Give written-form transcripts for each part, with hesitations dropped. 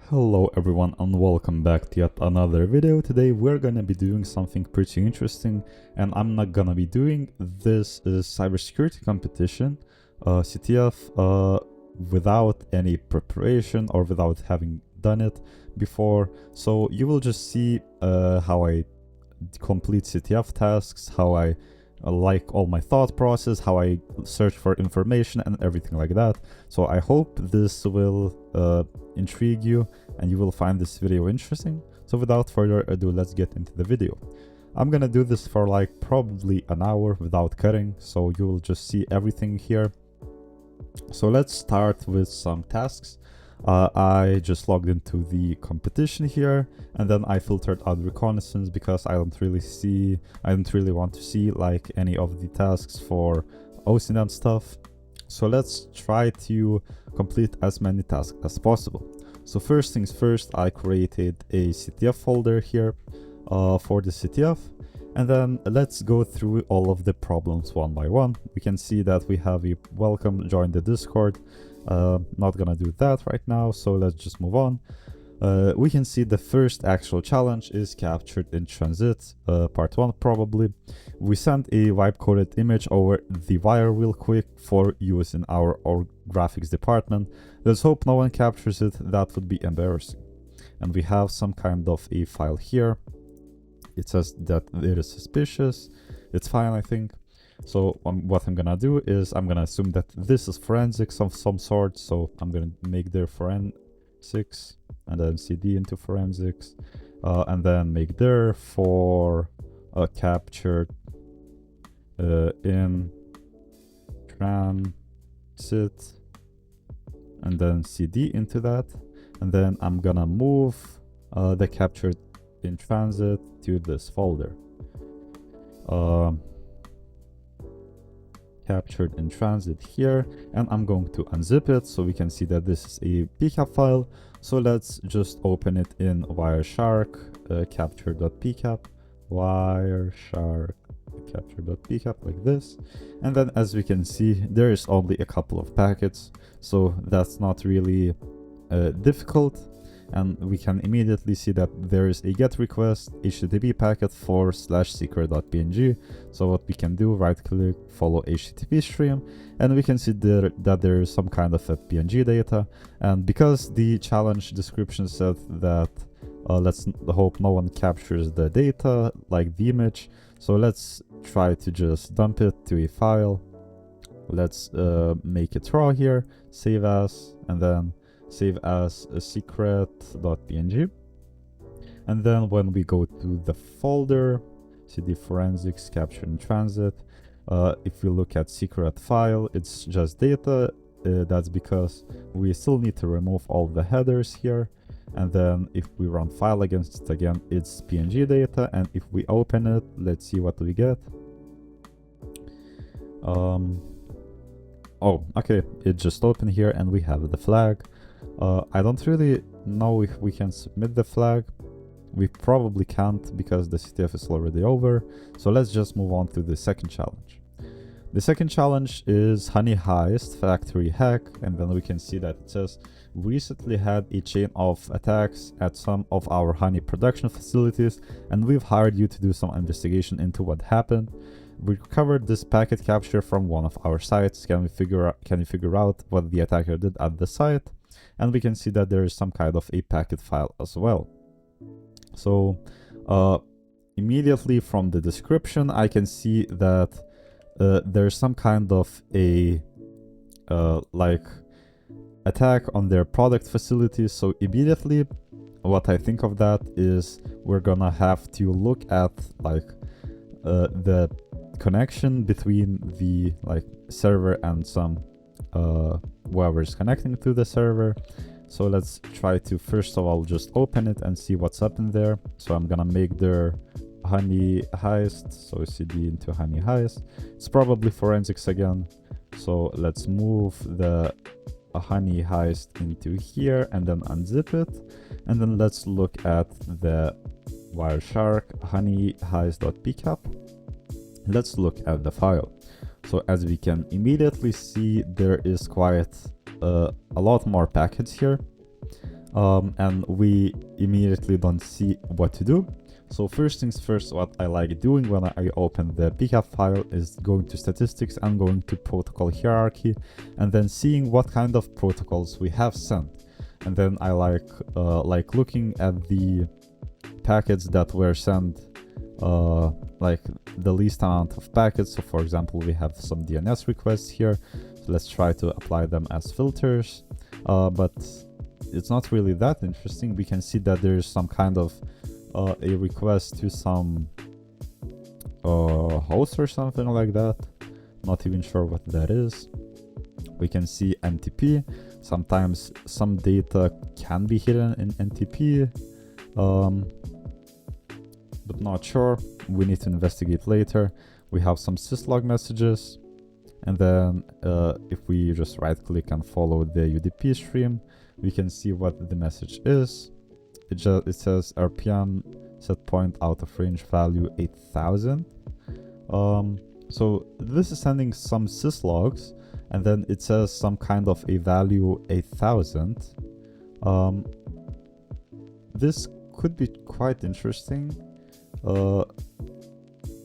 Hello everyone and welcome back to yet another video. Today we're gonna be doing something pretty interesting, and I'm not gonna be doing this cybersecurity competition, CTF, without any preparation or without having done it before. So you will just see how I complete CTF tasks, how I like all my thought process, how I search for information and everything like that. So I hope this will intrigue you and you will find this video interesting. So without further ado, let's get into the video. I'm gonna do this for like probably an hour without cutting, so you will just see everything here. So let's start with some tasks. I just logged into the competition here, and then I filtered out reconnaissance because I don't really want to see like any of the tasks for hosting and stuff. So let's try to complete as many tasks as possible. So first things first, I created a CTF folder here for the CTF, and then let's go through all of the problems one by one. We can see that we have a welcome, join the Discord. Not gonna do that right now, so let's just move on. We can see the first actual challenge is captured in transit, part 1 probably. We sent a wipe coded image over the wire real quick for use in our graphics department. Let's hope no one captures it, that would be embarrassing. And we have some kind of a file here. It says that it is suspicious. It's fine, I think. So what I'm gonna do is I'm gonna assume that this is forensics of some sort. So I'm gonna make their forensics and then cd into forensics, and then make there for captured in transit, and then cd into that, and then I'm gonna move the captured in transit to this folder. Captured in transit here, and I'm going to unzip it so we can see that this is a PCAP file. So let's just open it in Wireshark, capture.pcap, Wireshark capture.pcap like this. And then as we can see, there is only a couple of packets, so that's not really difficult. And we can immediately see that there is a get request http packet for /secret.png. So what we can do, right click, follow http stream, and we can see there that there is some kind of a png data. And because the challenge description said that let's hope no one captures the data like the image, so let's try to just dump it to a file. Let's make it raw here, save as, and then save as a secret.png. And then when we go to the folder, cd forensics capture in transit, if we look at secret file, it's just data. That's because we still need to remove all the headers here. And then if we run file against it again, it's png data. And if we open it, let's see what we get. Oh, okay, it just opened here and we have the flag. I don't really know if we can submit the flag. We probably can't because the CTF is already over. So let's just move on to the second challenge. The second challenge is Honey Heist factory hack, and then we can see that it says we recently had a chain of attacks at some of our honey production facilities, and we've hired you to do some investigation into what happened. We recovered this packet capture from one of our sites. Can you figure out what the attacker did at the site? And we can see that there is some kind of a packet file as well. So immediately from the description, I can see that there's some kind of a like attack on their product facilities. So immediately what I think of that is we're gonna have to look at like the connection between the like server and some whoever is connecting to the server. So let's try to first of all just open it and see what's up in there. So I'm gonna make their Honey Heist, so cd into Honey Heist. It's probably forensics again, so let's move the Honey Heist into here and then unzip it, and then let's look at the Wireshark Honey Heist.pcap. Let's look at the file. So as we can immediately see, there is quite a lot more packets here. and we immediately don't see what to do. So first things first, what I like doing when I open the PCAP file is going to statistics and going to protocol hierarchy, and then seeing what kind of protocols we have sent. And then I like looking at the packets that were sent, like the least amount of packets. So for example, we have some DNS requests here. So let's try to apply them as filters, but it's not really that interesting. We can see that there's some kind of a request to some host or something like that. Not even sure what that is. We can see NTP. Sometimes some data can be hidden in NTP, but not sure. We need to investigate later. We have some syslog messages, and then if we just right click and follow the UDP stream, we can see what the message is. It says RPM set point out of range value 8000. So this is sending some syslogs, and then it says some kind of a value 8000. This could be quite interesting.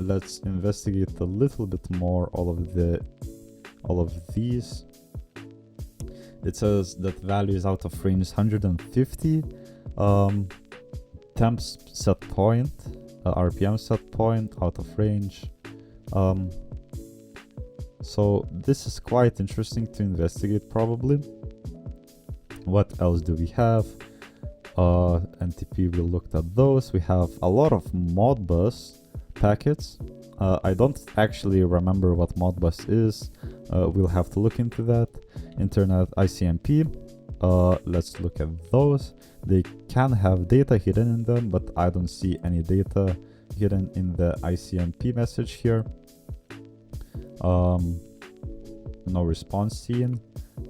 Let's investigate a little bit more all of these. It says that value is out of range 150. Temps set point, RPM set point out of range. So this is quite interesting to investigate probably. What else do we have? NTP, we looked at those. We have a lot of Modbus packets. I don't actually remember what Modbus is. We'll have to look into that. Internet ICMP. Let's look at those. They can have data hidden in them, but I don't see any data hidden in the ICMP message here. No response seen.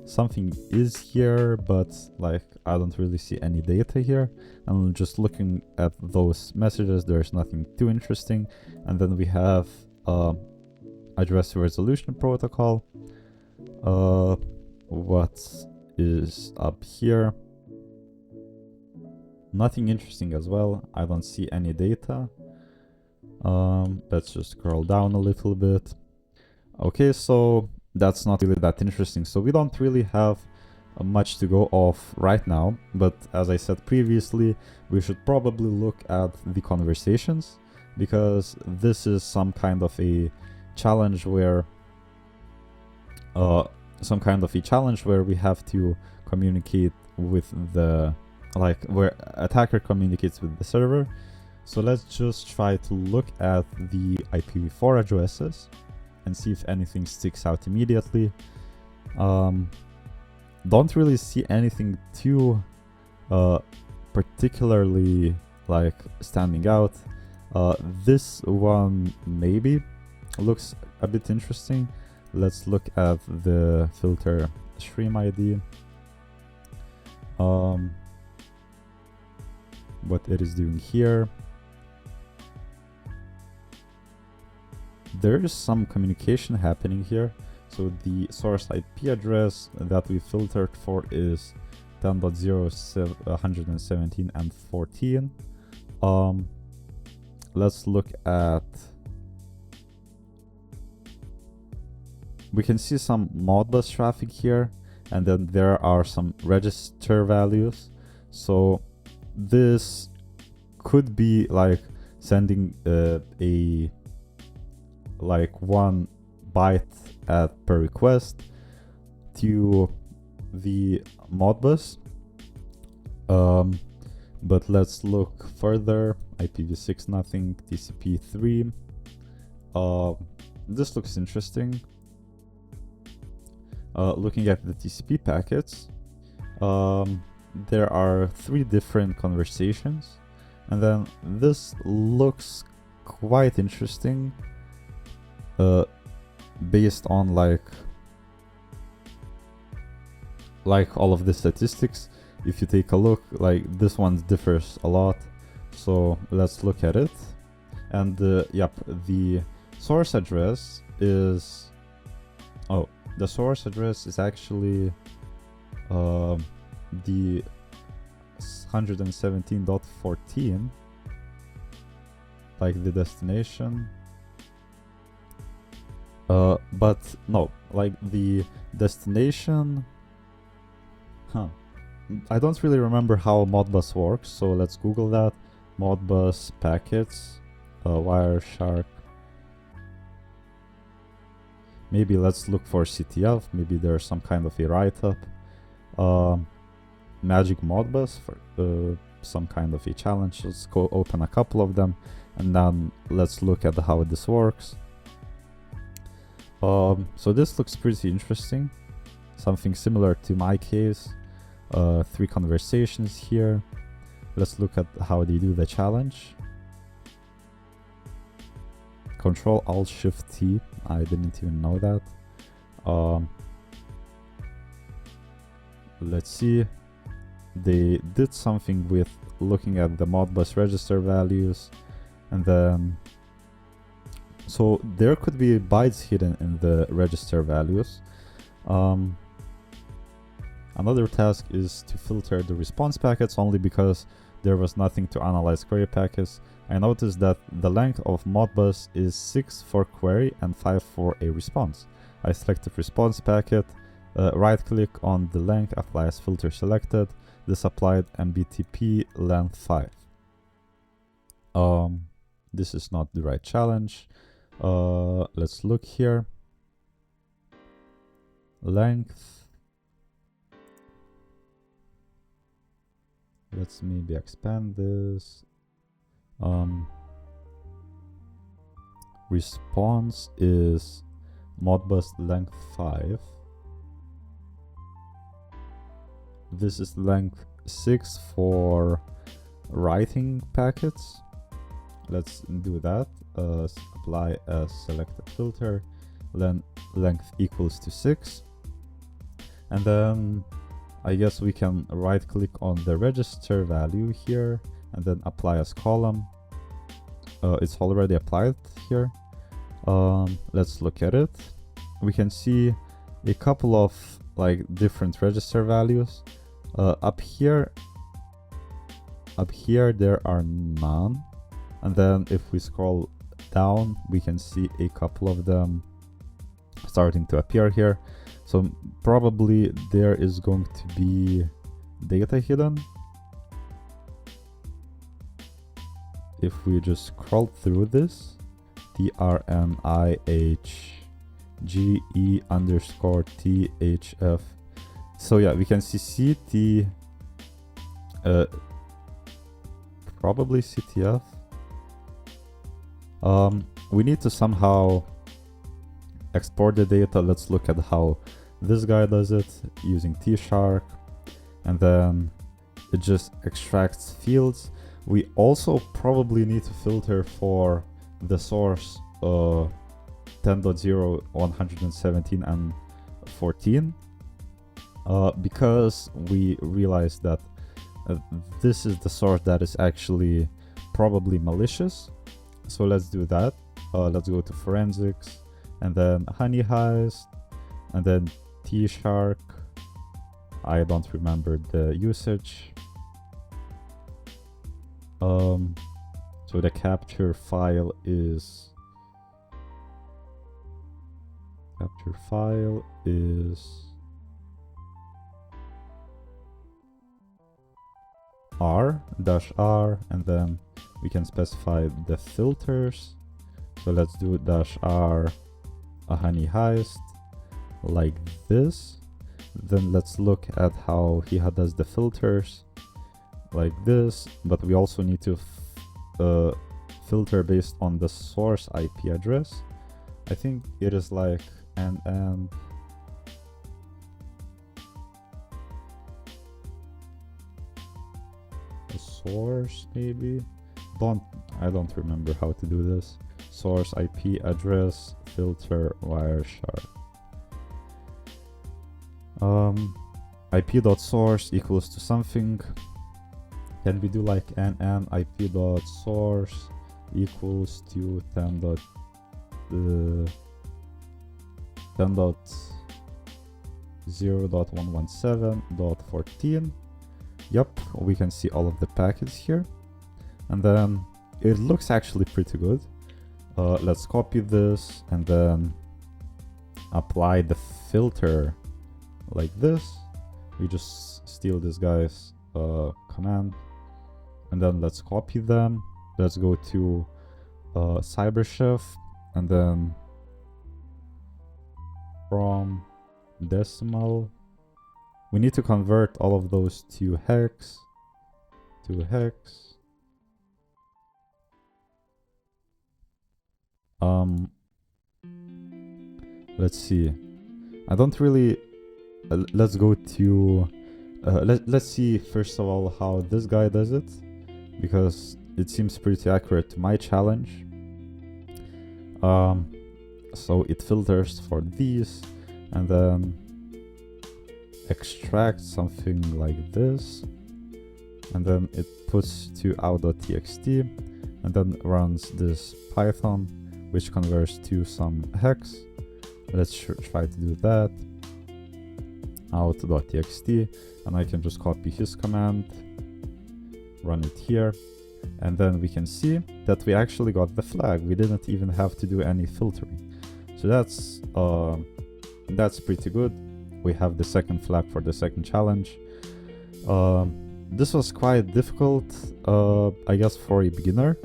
Something is here, but like I don't really see any data here. And just looking at those messages, there's nothing too interesting. And then we have address resolution protocol. What is up here? Nothing interesting as well. I don't see any data. Let's just scroll down a little bit. Okay, so that's not really that interesting. So we don't really have much to go off right now. But as I said previously, we should probably look at the conversations, because this is some kind of a challenge where we have to communicate with the, like, where attacker communicates with the server. So let's just try to look at the IPv4 addresses and see if anything sticks out immediately. Don't really see anything too particularly like standing out. This one maybe looks a bit interesting. Let's look at the filter stream ID. What it is doing here. There is some communication happening here. So the source IP address that we filtered for is 10.0.117 and 14. Let's look at, we can see some Modbus traffic here, and then there are some register values. So this could be like sending like 1 byte per request to the Modbus. But let's look further. IPv6 nothing, TCP 3. This looks interesting. Looking at the TCP packets, there are 3 different conversations, and then this looks quite interesting. Based on like all of the statistics. If you take a look, like this one differs a lot. So let's look at it. And yep, the source address is, the source address is actually the 117.14, like the destination. But no, like the destination, I don't really remember how Modbus works, so let's Google that. Modbus packets, Wireshark. Maybe let's look for CTF, maybe there's some kind of a write-up. Magic Modbus for some kind of a challenge. Let's go open a couple of them, and then let's look at how this works. So this looks pretty interesting. Something similar to my case. 3 conversations here. Let's look at how they do the challenge. Control Alt Shift T. I didn't even know that. Let's see. They did something with looking at the Modbus register values, and then so there could be bytes hidden in the register values. Another task is to filter the response packets, only because there was nothing to analyze query packets. I noticed that the length of Modbus is 6 for query and 5 for a response. I selected response packet, right click on the length, apply as filter selected. This applied MBTP length 5. This is not the right challenge. Let's look here. Length. Let's maybe expand this. Response is Modbus length 5. This is length 6 for writing packets. Let's do that. Apply a selected filter. Then length equals to 6. And then I guess we can right click on the register value here and then apply as column. It's already applied here. Let's look at it. We can see a couple of like different register values. Up here there are none, and then if we scroll down we can see a couple of them starting to appear here. So probably there is going to be data hidden. If we just scroll through this, TRNIHGE_THF. So yeah, we can see CT, probably CTF. We need to somehow export the data. Let's look at how this guy does it using T-Shark, and then it just extracts fields. We also probably need to filter for the source 10.0, 117 and 14 because we realized that this is the source that is actually probably malicious. So let's do that. Let's go to forensics and then Honey Heist and then T-Shark. I don't remember the usage. So the capture file is R-R, and then we can specify the filters. So let's do -R a Honey Heist like this. Then let's look at how he does the filters like this, but we also need to filter based on the source IP address. I think it is like and a source maybe. I don't remember how to do this. Source IP address filter Wireshark. IP.source equals to something. Can we do like nn IP.source equals to 10.0.117.14. yep, we can see all of the packets here. And then it looks actually pretty good. Let's copy this and then apply the filter like this. We just steal this guy's command, and then let's copy them. Let's go to CyberChef, and then from decimal, we need to convert all of those to hex. Let's see. I don't really. Let's go to. Let's see first of all how this guy does it, because it seems pretty accurate to my challenge. So it filters for these, and then extracts something like this, and then it puts to out.txt, and then runs this Python, which converts to some hex. Let's try to do that. Out.txt, and I can just copy his command, run it here, and then we can see that we actually got the flag. We didn't even have to do any filtering. So that's pretty good. We have the second flag for the second challenge. This was quite difficult, I guess, for a beginner,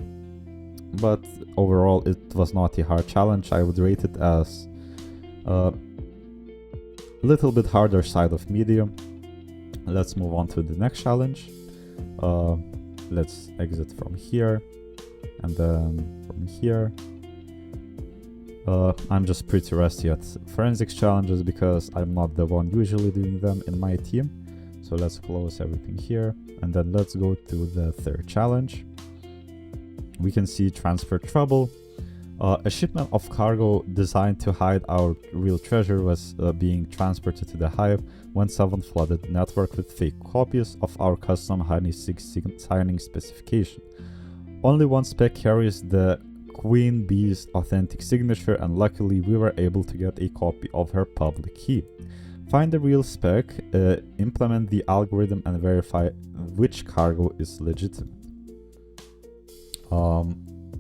but overall it was not a hard challenge. I would rate it as little bit harder side of medium. Let's move on to the next challenge. Let's exit from here, and then from here. I'm just pretty rusty at forensics challenges because I'm not the one usually doing them in my team. So let's close everything here, and then let's go to the third challenge. We can see transfer trouble. A shipment of cargo designed to hide our real treasure was being transported to the Hive when someone flooded the network with fake copies of our custom Honey Heist signing specification. Only one spec carries the Queen Bee's authentic signature, and luckily we were able to get a copy of her public key. Find the real spec, implement the algorithm, and verify which cargo is legitimate.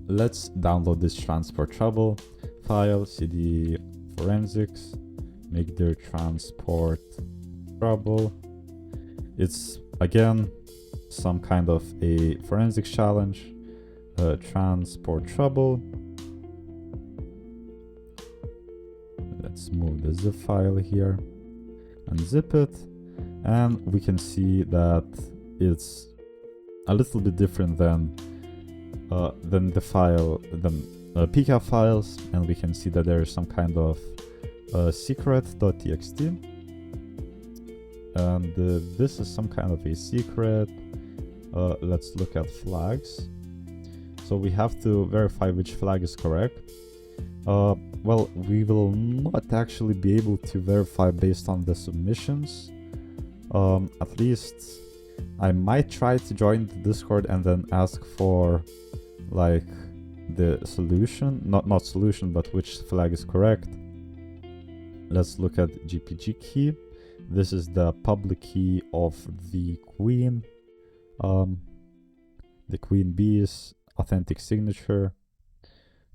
Let's download this transport trouble file, cd forensics, make their transport trouble. It's again some kind of a forensics challenge. Transport trouble. Let's move the zip file here and zip it, and we can see that it's a little bit different than the file, PCAP files, and we can see that there is some kind of secret.txt, and this is some kind of a secret. Let's look at flags. So we have to verify which flag is correct. Well, we will not actually be able to verify based on the submissions. At least I might try to join the Discord and then ask for like the solution, not solution, but which flag is correct. Let's look at GPG key. This is the public key of the Queen, the Queen Bee's authentic signature.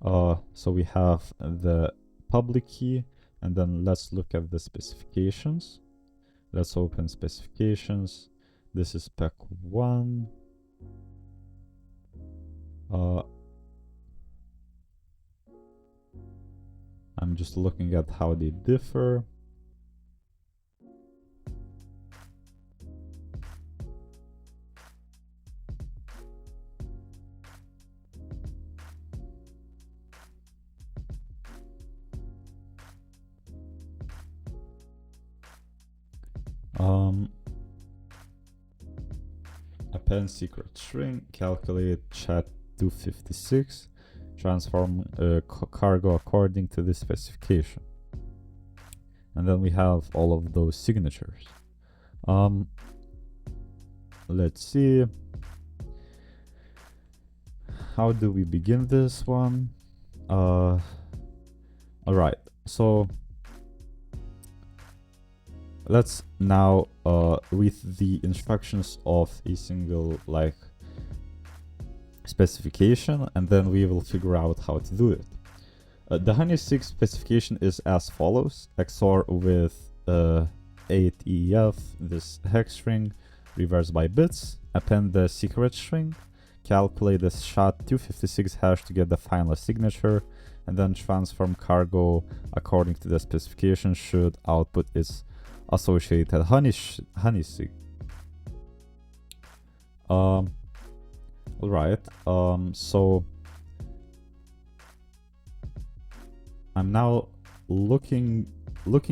So we have the public key, and then let's look at the specifications. Let's open specifications. This is spec 1. I'm just looking at how they differ. Append secret string, calculate chat 256, transform cargo according to the specification. And then we have all of those signatures. Let's see. How do we begin this one? Alright, so let's now read the instructions of a single like specification, and then we will figure out how to do it. The Honey 6 specification is as follows: XOR with 8EF, this hex string, reverse by bits, append the secret string, calculate the SHA-256 hash to get the final signature, and then transform cargo according to the specification should output its associated honey sig. Alright, so I'm now looking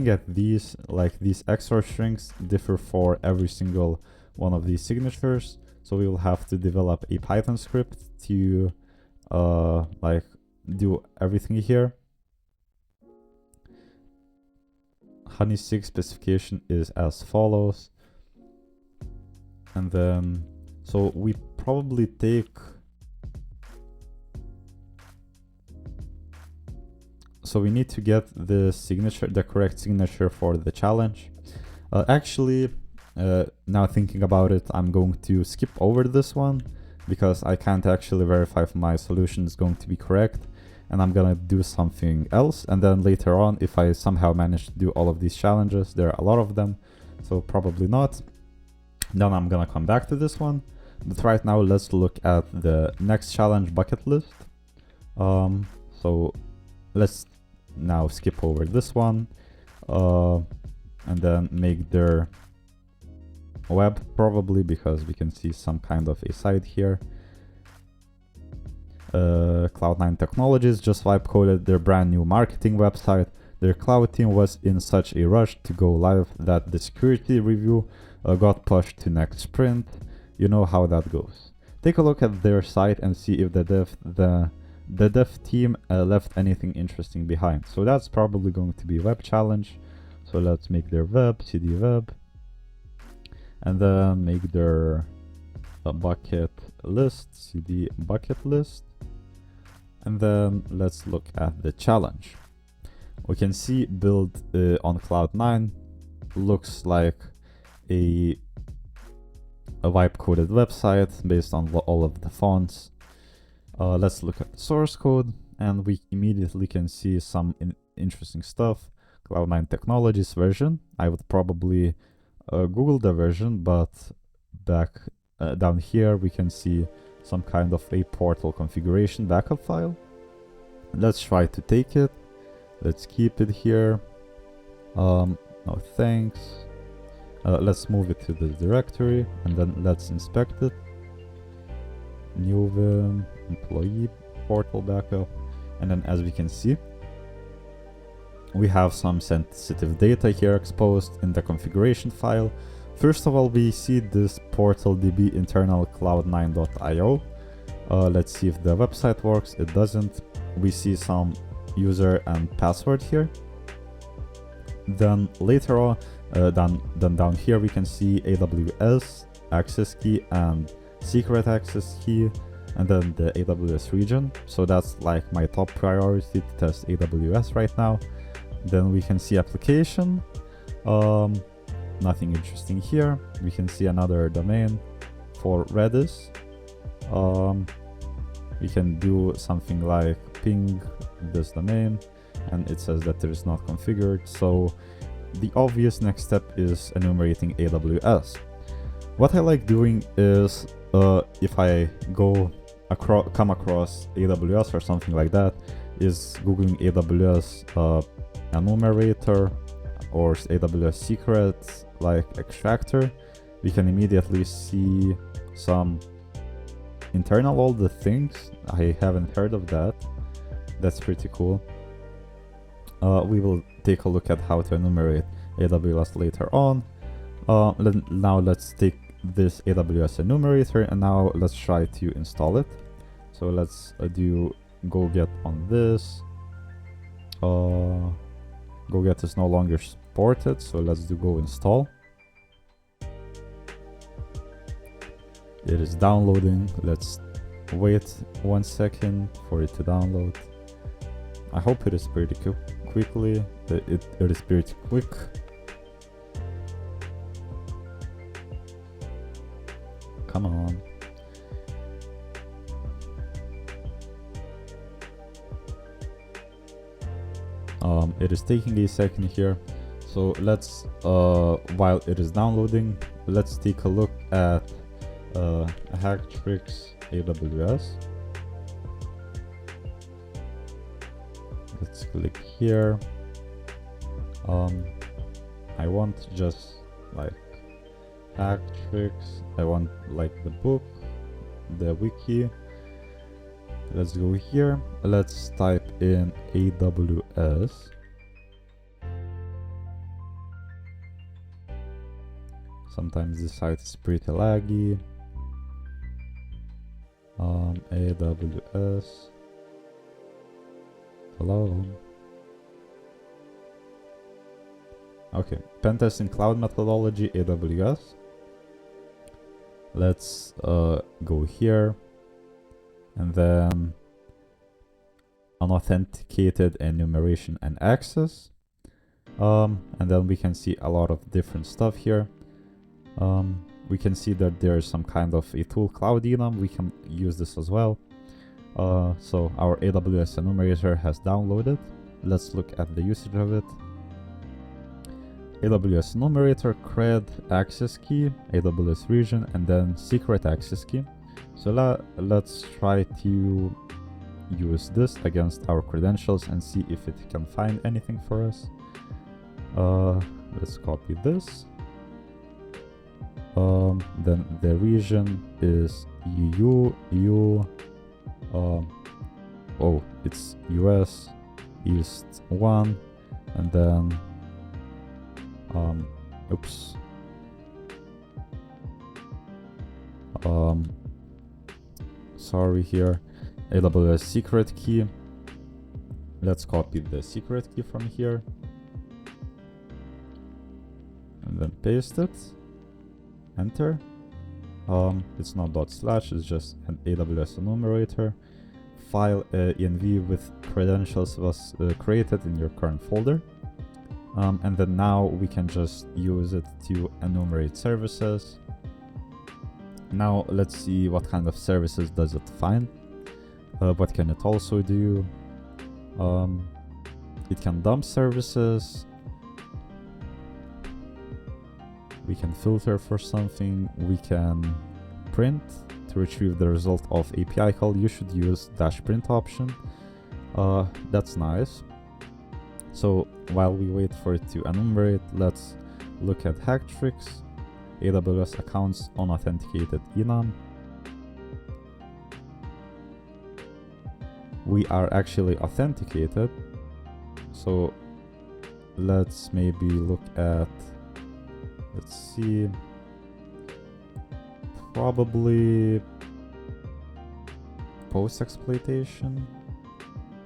at these, like these XOR strings differ for every single one of these signatures. So we will have to develop a Python script to like do everything here. Honey 6 specification is as follows. And then, so we probably take, so we need to get the signature, the correct signature for the challenge. Actually, now thinking about it, I'm going to skip over this one because I can't actually verify if my solution is going to be correct, and I'm gonna do something else. And then later on, if I somehow manage to do all of these challenges, there are a lot of them, so probably not, then I'm gonna come back to this one. But right now, let's look at the next challenge bucket list. So let's now skip over this one and then make their web, probably because we can see some kind of a site here. Cloud9 Technologies just live coded their brand new marketing website. Their cloud team was in such a rush to go live that the security review got pushed to next sprint. You know how that goes. Take a look at their site and see if the dev team left anything interesting behind. So that's probably going to be web challenge. So let's make their web, cd web, and then make their bucket list, cd bucket list. And then let's look at the challenge. We can see build on Cloud9 looks like a vibe coded website based on all of the fonts. Let's look at the source code, and we immediately can see some interesting stuff. Cloud9 Technologies version. I would probably Google the version, but back down here we can see some kind of a portal configuration backup file. Let's try to take it. Let's keep it here. No thanks. Let's move it to the directory, and then let's inspect it. New Vim, employee portal backup, and then as we can see, we have some sensitive data here exposed in the configuration file. First of all, we see this portal db internal cloud9.io. Let's see if the website works. It doesn't. We see some user and password here. Then later on, down here we can see AWS access key and secret access key, and then the AWS region. So that's like my top priority to test AWS right now. Then we can see application. Nothing interesting here. We can see another domain for Redis. We can do something like ping this domain, and it says that it is not configured. So the obvious next step is enumerating AWS. What I like doing is if I come across AWS or something like that, is googling AWS Enumerator or AWS Secrets like extractor. We can immediately see some internal all the things. I haven't heard of that. That's pretty cool. We will take a look at how to enumerate AWS later on. Now let's take this AWS enumerator, and now let's try to install it. So let's do go get on this. Go get is no longer supported, so let's do go install. It is downloading. Let's wait 1 second for it to download. I hope it is pretty quickly. It is pretty quick. come on. It is taking a second here. So let's, while it is downloading, let's take a look at Hacktricks AWS. Let's click here. I want just like Hacktricks. I want like the book, the wiki. Let's go here. Let's type in AWS. Sometimes the site is pretty laggy. AWS. Hello. Okay, pentesting cloud methodology, AWS. Let's go here, and then unauthenticated enumeration and access. And then we can see a lot of different stuff here. We can see that there is some kind of a tool, Cloud Enum. We can use this as well. So our AWS Enumerator has downloaded. Let's look at the usage of it. AWS Enumerator, cred access key, AWS region, and then secret access key. So let's try to use this against our credentials and see if it can find anything for us. Let's copy this. Then the region is it's US East 1, and then sorry here, AWS secret key. Let's copy the secret key from here and then paste it. Enter. It's not // it's just an AWS enumerator. File env with credentials was created in your current folder. And then now we can just use it to enumerate services. Now let's see what kind of services does it find. What can it also do? It can dump services. We can filter for something. We can print to retrieve the result of API call. You should use -print option. That's nice. So while we wait for it to enumerate, let's look at Hacktricks, AWS accounts unauthenticated enum. We are actually authenticated. So let's maybe look at, let's see, probably post exploitation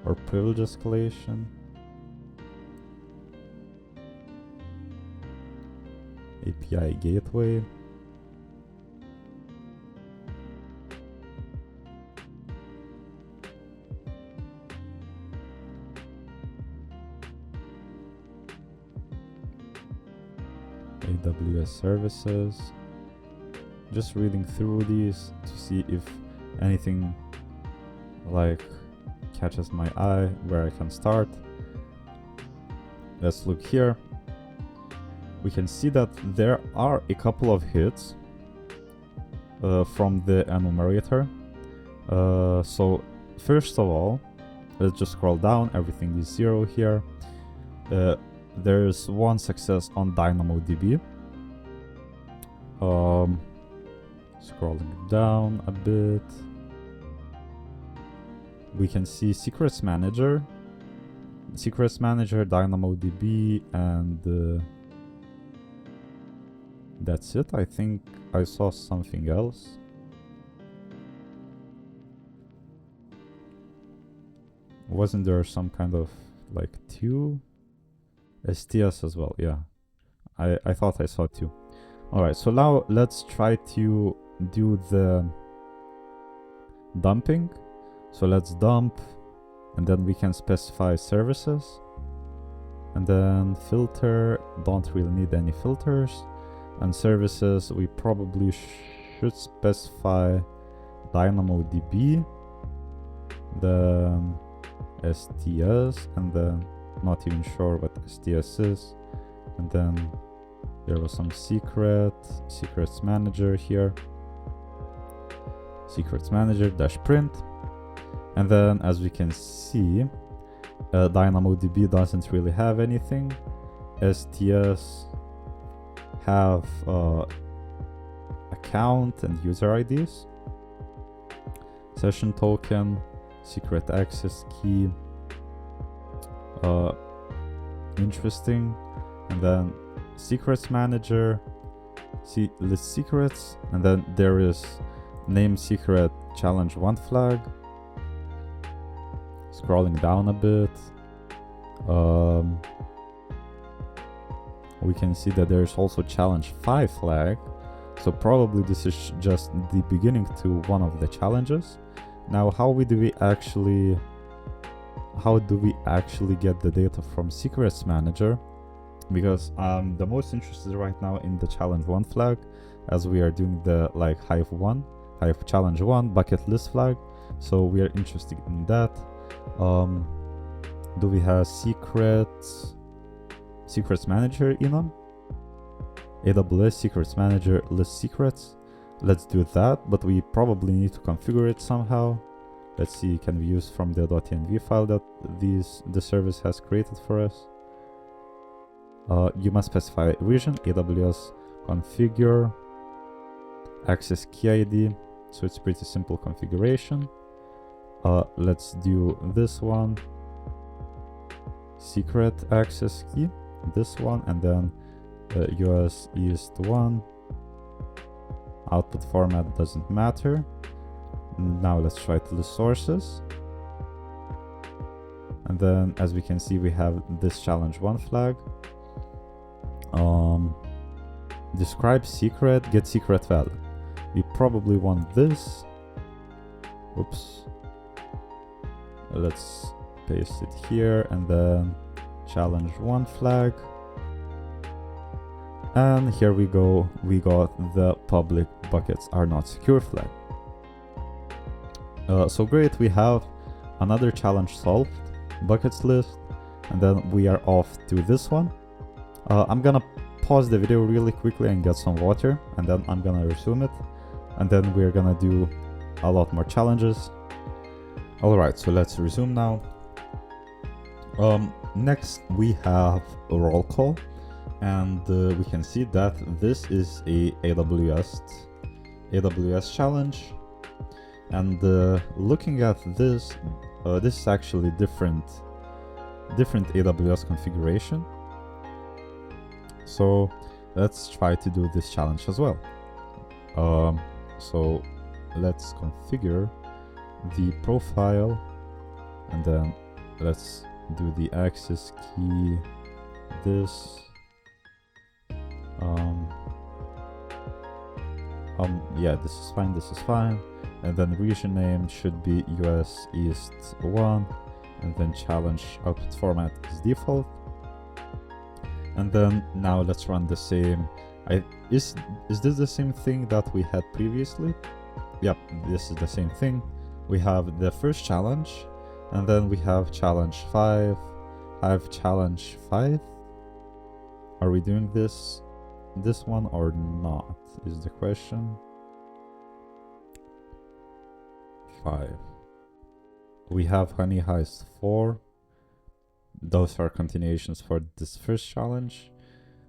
or privilege escalation. API gateway. AWS services. Just reading through these to see if anything like catches my eye where I can start. Let's look here. We can see that there are a couple of hits from the enumerator. So first of all, let's just scroll down. Everything is 0 here. There's one success on DynamoDB. Scrolling down a bit, we can see Secrets Manager, DynamoDB, and that's it. I think I saw something else. Wasn't there some kind of like 2? STS as well, yeah. I thought I saw 2. Alright, so now let's try to do the dumping. So let's dump, and then we can specify services. And then filter, don't really need any filters. And services, we probably should specify DynamoDB, then STS, and then not even sure what STS is, and then there was some secrets manager here, secrets manager dash print, and then as we can see, DynamoDB doesn't really have anything. STS have account and user IDs, session token, secret access key, interesting, and then secrets manager, list secrets, and then there is name secret challenge 1 flag. Scrolling down a bit, we can see that there's also challenge 5 flag, so probably this is just the beginning to one of the challenges. Now how do we actually get the data from secrets manager? Because I'm the most interested right now in the challenge 1 flag, as we are doing the like hive challenge 1 bucket list flag, so we are interested in that. Do we have secrets manager enum? AWS Secrets Manager list secrets. Let's do that, but we probably need to configure it somehow. Let's see, can we use from the .env file that the service has created for us? You must specify region, AWS configure, access key ID, so it's pretty simple configuration. Let's do this one, secret access key, this one, and then US East 1. Output format doesn't matter. Now let's try to list sources. And then as we can see, we have this challenge 1 flag. Describe secret, get secret value. We probably want this. Oops. Let's paste it here, and then challenge 1 flag. And here we go, we got the public buckets are not secure flag. So great, we have another challenge solved, buckets list, and then we are off to this one. I'm gonna pause the video really quickly and get some water, and then I'm gonna resume it, and then we're gonna do a lot more challenges. Alright, so let's resume now. Next we have a roll call, and we can see that this is a AWS challenge. And looking at this, this is actually different AWS configuration. So let's try to do this challenge as well. So let's configure the profile, and then let's do the access key, this. Yeah, this is fine. And then region name should be US East 1, and then challenge output format is default. And then now let's run the same. Is this the same thing that we had previously? Yep, this is the same thing. We have the first challenge, and then we have challenge 5. I have challenge 5. Are we doing this one or not is the question. 5. We have Honey Heist 4. Those are continuations for this first challenge.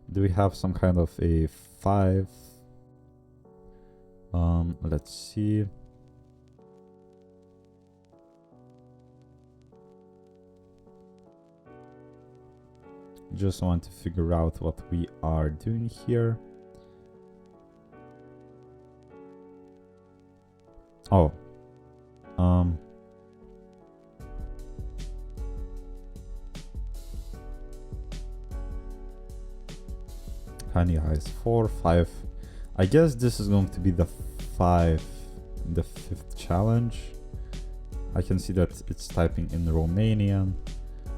Do we have some kind of a 5? Let's see. Just want to figure out what we are doing here. Oh. Honey Heist 4, 5. I guess this is going to be the 5, the 5th challenge. I can see that it's typing in Romanian.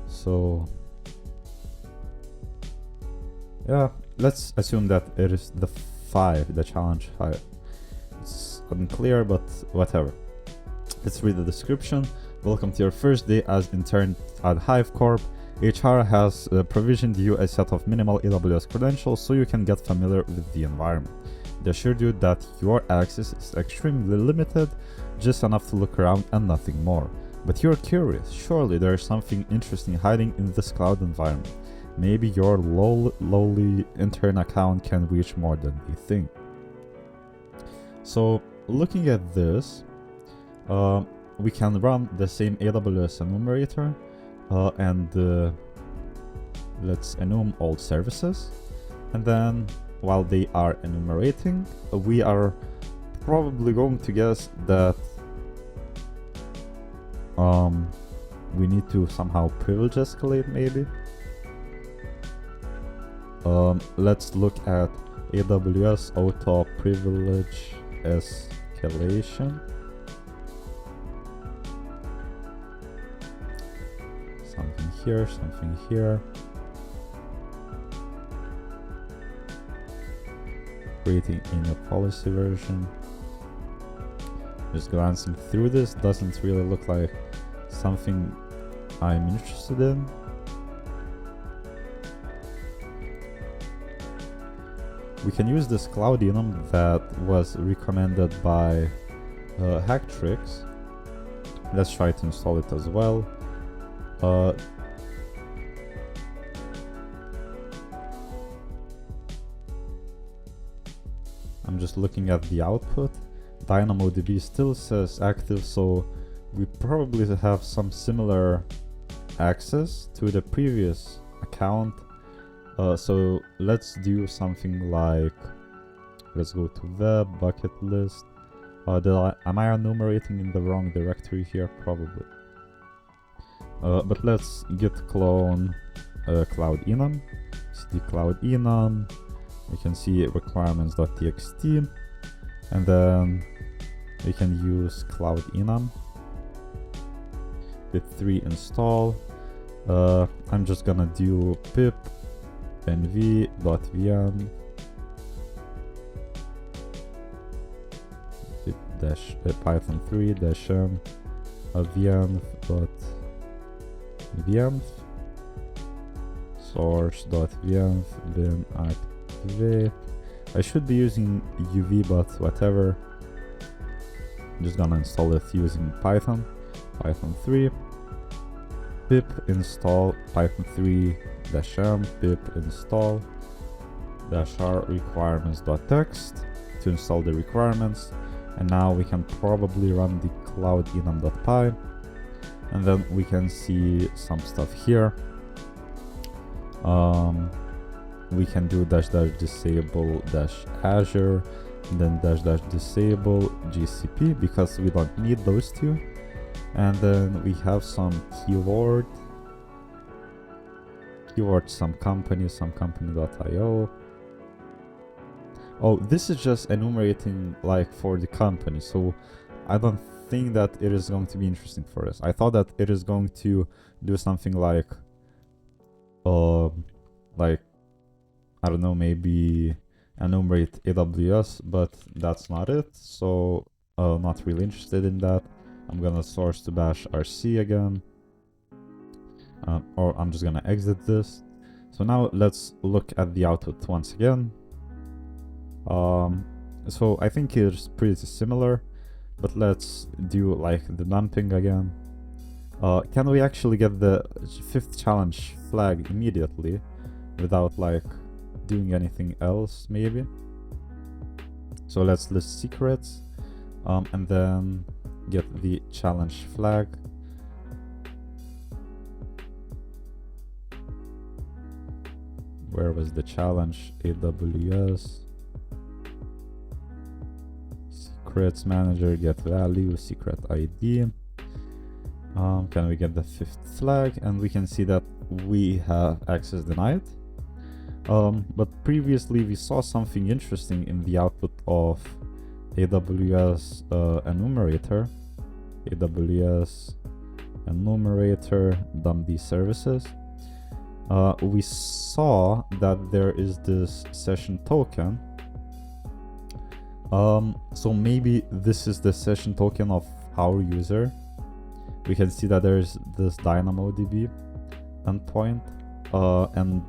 So yeah, let's assume that it is the 5, the challenge 5. It's unclear, but whatever. Let's read the description. Welcome to your first day as intern at Hive Corp. HR has provisioned you a set of minimal AWS credentials so you can get familiar with the environment. They assured you that your access is extremely limited, just enough to look around and nothing more. But you're curious. Surely there is something interesting hiding in this cloud environment. Maybe your lowly intern account can reach more than you think. So looking at this, we can run the same AWS Enumerator and let's enum all services. And then while they are enumerating, we are probably going to guess that we need to somehow privilege escalate maybe. Let's look at AWS Auto Privilege Escalation. Something here, something here. Creating a new policy version. Just glancing through this, doesn't really look like something I'm interested in. We can use this cloud enum that was recommended by Hacktricks. Let's try to install it as well. I'm just looking at the output. DynamoDB still says active, so we probably have some similar access to the previous account. So let's do something like, let's go to web, bucket list. Am I enumerating in the wrong directory here? Probably. But let's git clone cloud enum, cd cloud enum. We can see requirements.txt, and then we can use cloud enum with 3 install. I'm just gonna do pip nv.vm dash python 3 dash m vm source.vm bin activate. I should be using uv, but whatever. I'm just gonna install it using python 3 pip install python 3 dash m pip install dash r requirements.txt to install the requirements. And now we can probably run the cloud enum.py, and then we can see some stuff here. We can do dash dash disable dash Azure, and then dash dash disable GCP because we don't need those two. And then we have some keyword, some company.io. Oh, this is just enumerating like for the company, so I don't think that it is going to be interesting for us. I thought that it is going to do something like I don't know, maybe enumerate AWS, but that's not it. So not really interested in that. I'm gonna source to bash rc again, or I'm just gonna exit this. So now let's look at the output once again. So I think it's pretty similar, but let's do like the dumping again. Can we actually get the 5th challenge flag immediately without like doing anything else maybe? So let's list secrets and then get the challenge flag. Where was the challenge? AWS Secrets Manager, get value, secret ID. Can we get the 5th flag? And we can see that we have access denied. But previously we saw something interesting in the output of AWS Enumerator. AWS Enumerator dump these services. We saw that there is this session token So maybe this is the session token of our user. We can see that there's this DynamoDB endpoint, and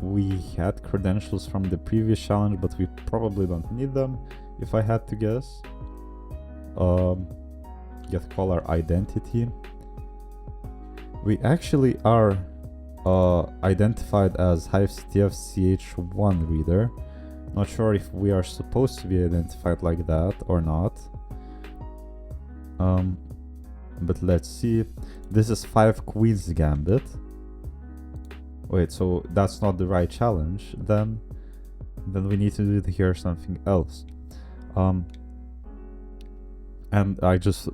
we had credentials from the previous challenge, but we probably don't need them, if I had to guess. Get caller identity. We actually are identified as Hive CTF CH1 reader. Not sure if we are supposed to be identified like that or not. But let's see. This is 5 Queens Gambit. Wait, so that's not the right challenge. Then we need to do here something else. And I just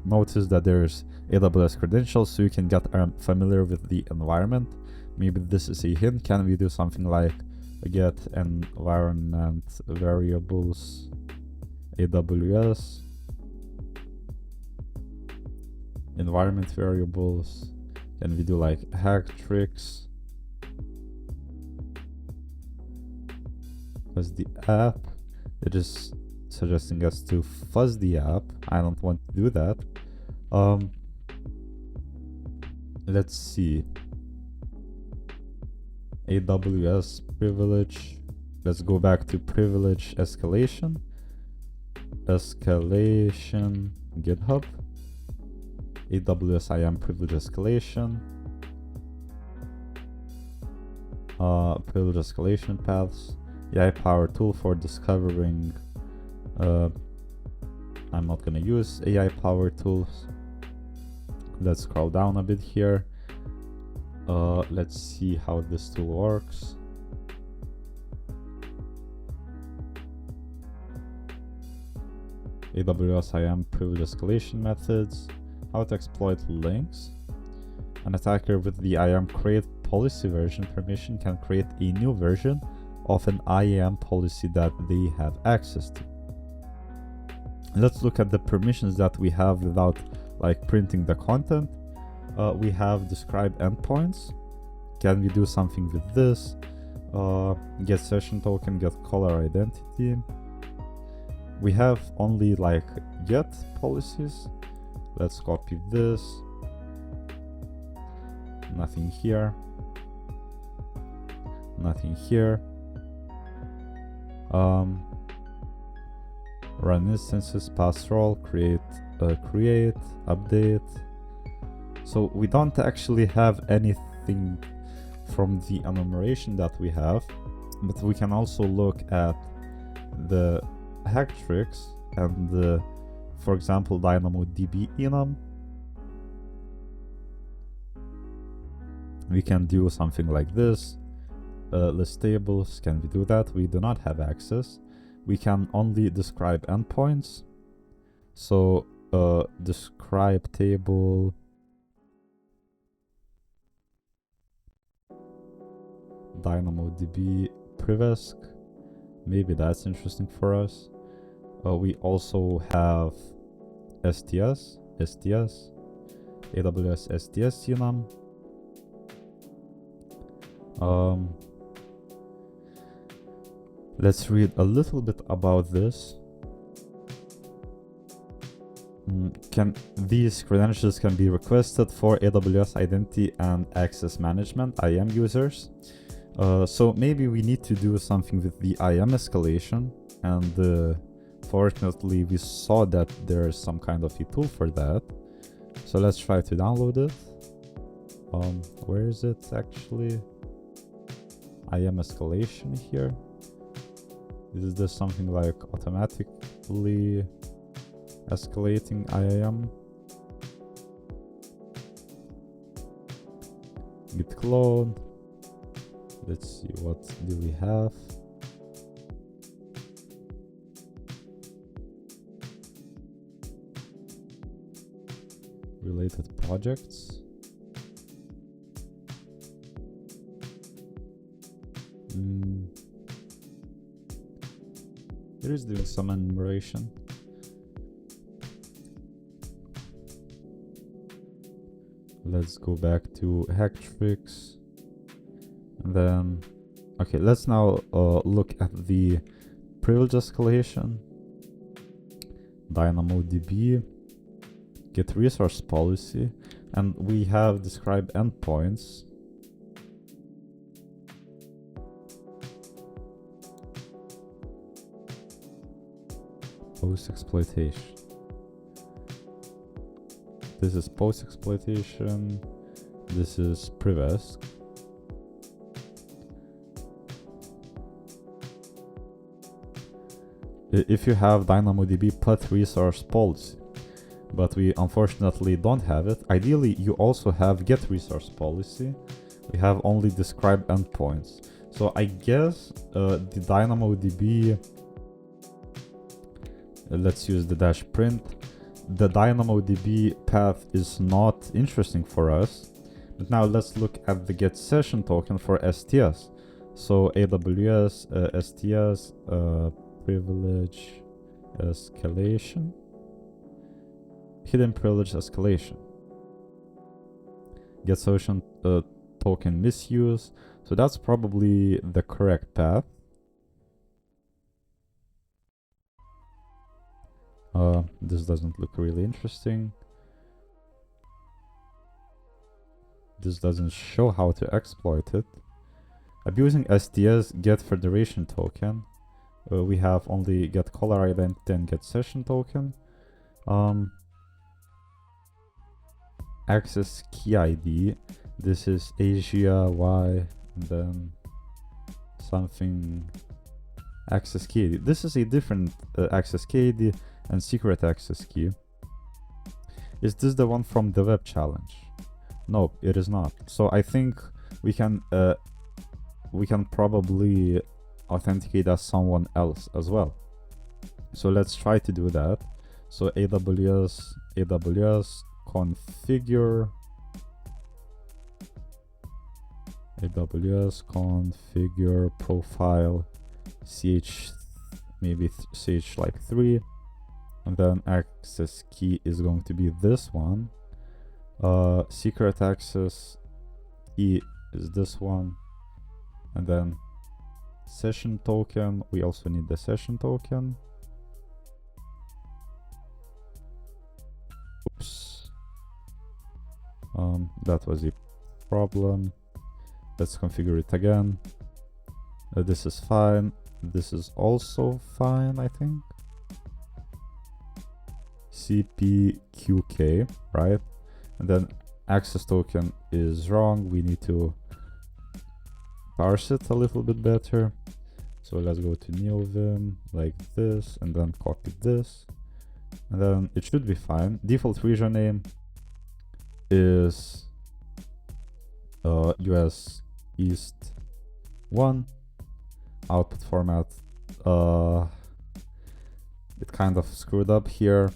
noticed that there's AWS credentials, so you can get familiar with the environment. Maybe this is a hint. Can we do something like get environment variables AWS environment variables? Can we do like hack tricks as the app? It is suggesting us to fuzz the app. I don't want to do that. Let's see. AWS privilege. Let's go back to privilege escalation. Escalation GitHub. AWS IAM privilege escalation. Privilege escalation paths. AI power tool for discovering. I'm not gonna use AI power tools. Let's scroll down a bit here. Let's see how this tool works. AWS IAM privilege escalation methods. How to exploit links. An attacker with the IAM create policy version permission can create a new version of an IAM policy that they have access to. Let's look at the permissions that we have without like printing the content. We have describe endpoints. Can we do something with this? Get session token, get caller identity. We have only like get policies. Let's copy this. Nothing here. Nothing here. Run instances, pass role, create, update. So we don't actually have anything from the enumeration that we have, but we can also look at the hack tricks and the, for example, DynamoDB enum. We can do something like this. List tables, can we do that? We do not have access. We can only describe endpoints. So describe table. DynamoDB Privesk. Maybe that's interesting for us. We also have STS, AWS STS enum. Let's read a little bit about this. These credentials can be requested for AWS Identity and Access Management IAM users. So maybe we need to do something with the IAM escalation, and fortunately we saw that there is some kind of a tool for that. So let's try to download it. Where is it actually? IAM escalation here. Is this something like automatically escalating IAM? Git clone. Let's see, what do we have? Related projects. It is doing some enumeration. Let's go back to hack tricks. And then, okay, let's now look at the Privilege Escalation, DynamoDB, get resource policy, and we have describe endpoints. Post-exploitation. This is post-exploitation. This is Privesc. If you have DynamoDB, put resource policy, but we unfortunately don't have it. Ideally, you also have get resource policy. We have only describe endpoints. So I guess the DynamoDB, let's use the dash print. The DynamoDB path is not interesting for us. But now let's look at the get session token for STS. So AWS STS Privilege Escalation, hidden privilege escalation, get session token misuse. So that's probably the correct path. This doesn't look really interesting. This doesn't show how to exploit it. Abusing STS get federation token. We have only get caller identity and get session token. Access key ID. This is Asia Y, and then something access key ID. This is a different access key ID and secret access key. Is this the one from the web challenge? No, it is not. So I think we can probably authenticate as someone else as well. So let's try to do that. So AWS configure profile ch maybe ch like 3, and then access key is going to be this one. Secret access key is this one, and then session token, we also need the session token. Oops, that was a problem. Let's configure it again. This is fine. This is also fine, I think. CPQK, right? And then access token is wrong. We need to parse it a little bit better. So let's go to neovim like this, and then copy this, and then it should be fine. Default region name is US East 1. Output format, it kind of screwed up here.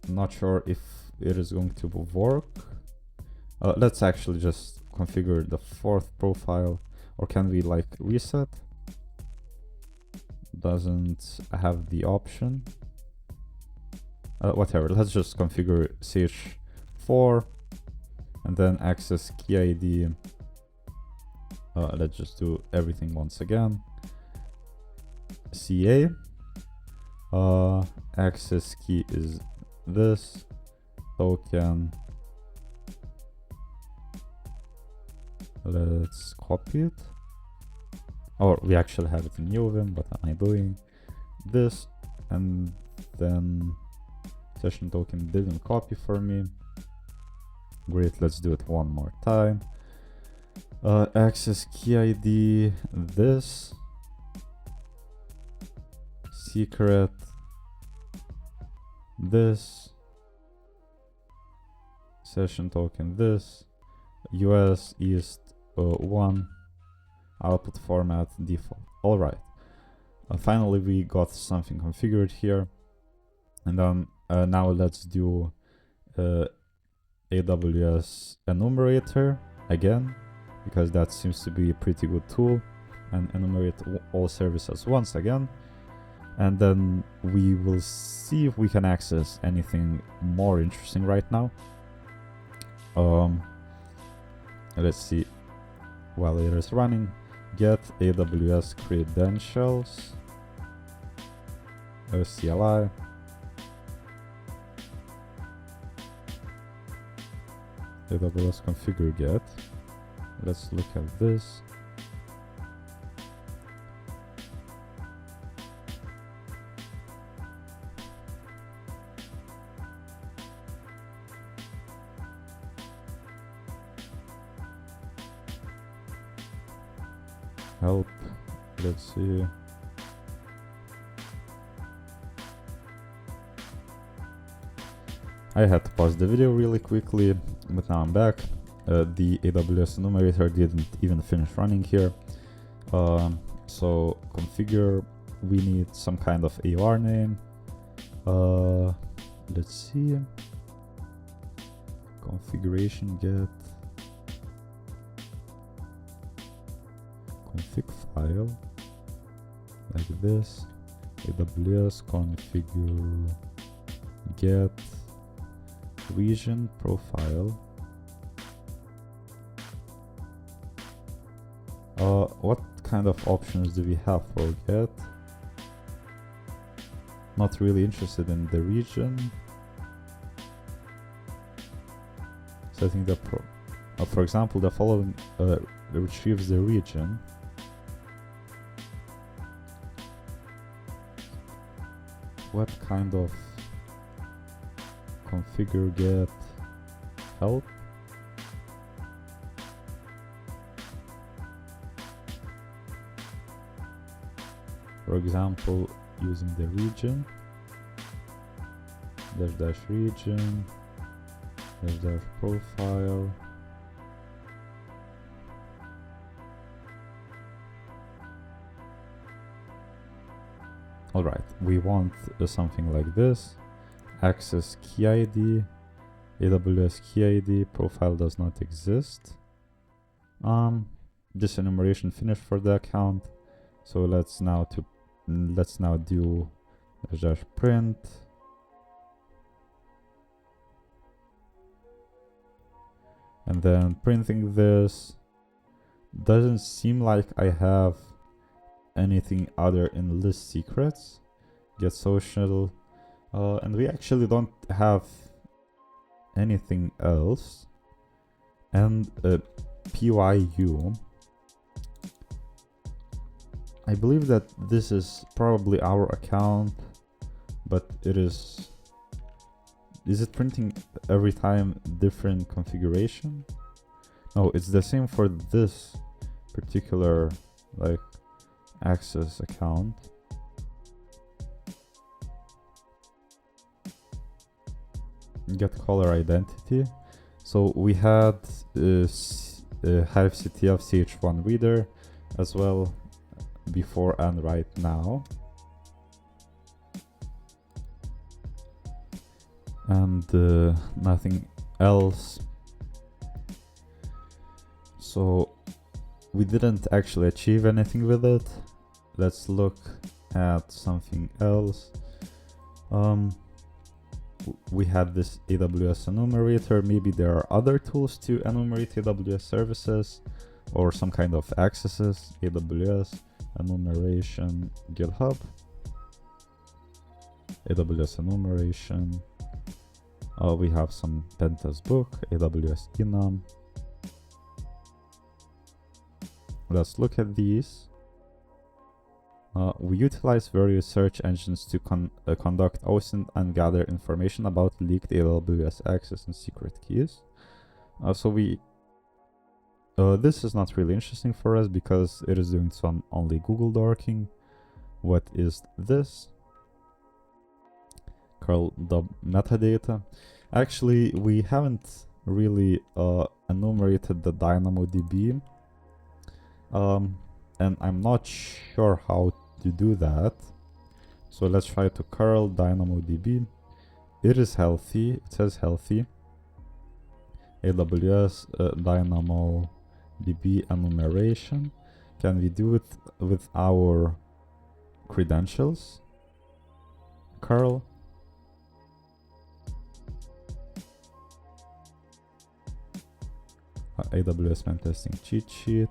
I'm not sure if it is going to work. Let's actually just configure the fourth profile, or can we like reset? Doesn't have the option. Whatever, let's just configure ch4, and then access key ID. Let's just do everything once again. CA, access key is this, token, let's copy it. Or we actually have it in neovim, what am I doing? This, and then session token didn't copy for me. Great, let's do it one more time. Access key ID, this, secret, this, session token, this, US East 1, output format default. All right. Finally, we got something configured here, and then now let's do AWS Enumerator again, because that seems to be a pretty good tool, and enumerate all services once again, and then we will see if we can access anything more interesting right now. Let's see. While it is running, get AWS credentials, CLI. AWS configure get. Let's look at this. Help. Let's see. I had to pause the video really quickly, but now I'm back. The AWS Enumerator didn't even finish running here. So configure, we need some kind of AUR name. Let's see. Configuration get config file like this. AWS configure get region profile. What kind of options do we have for get? Not really interested in the region. Setting the for example, the following retrieves the region. What kind of configure get help? For example, using the region, dash region, dash profile. Alright, we want something like this. Access key ID, AWS key ID, profile does not exist. This enumeration finished for the account. So let's now do dash print. And then printing this. Doesn't seem like I have anything other in list secrets. Get social. And we actually don't have anything else. And PYU. I believe that this is probably our account, but it is it printing every time different configuration? No, it's the same for this particular like access account. Get caller identity. So we had Hive CTF CH1 reader as well before and right now. And nothing else. So we didn't actually achieve anything with it. Let's look at something else. We had this AWS Enumerator. Maybe there are other tools to enumerate AWS services or some kind of accesses. AWS Enumeration GitHub. AWS Enumeration. We have some Pentest book, AWS Enum. Let's look at these. We utilize various search engines to conduct OSINT and gather information about leaked AWS access and secret keys. This is not really interesting for us because it is doing some only Google dorking. What is this? Curl the metadata. Actually, we haven't really enumerated the DynamoDB. And I'm not sure how to do that. So let's try to curl DynamoDB. It is healthy. It says healthy. AWS DynamoDB enumeration. Can we do it with our credentials? Curl. AWS pen testing cheat sheet.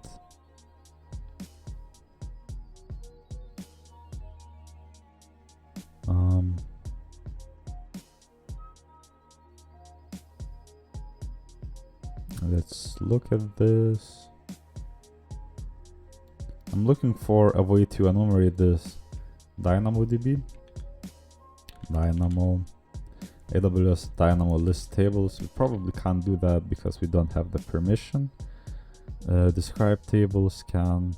Let's look at this. I'm looking for a way to enumerate this DynamoDB. Dynamo, AWS Dynamo list tables. We probably can't do that because we don't have the permission. Describe tables can,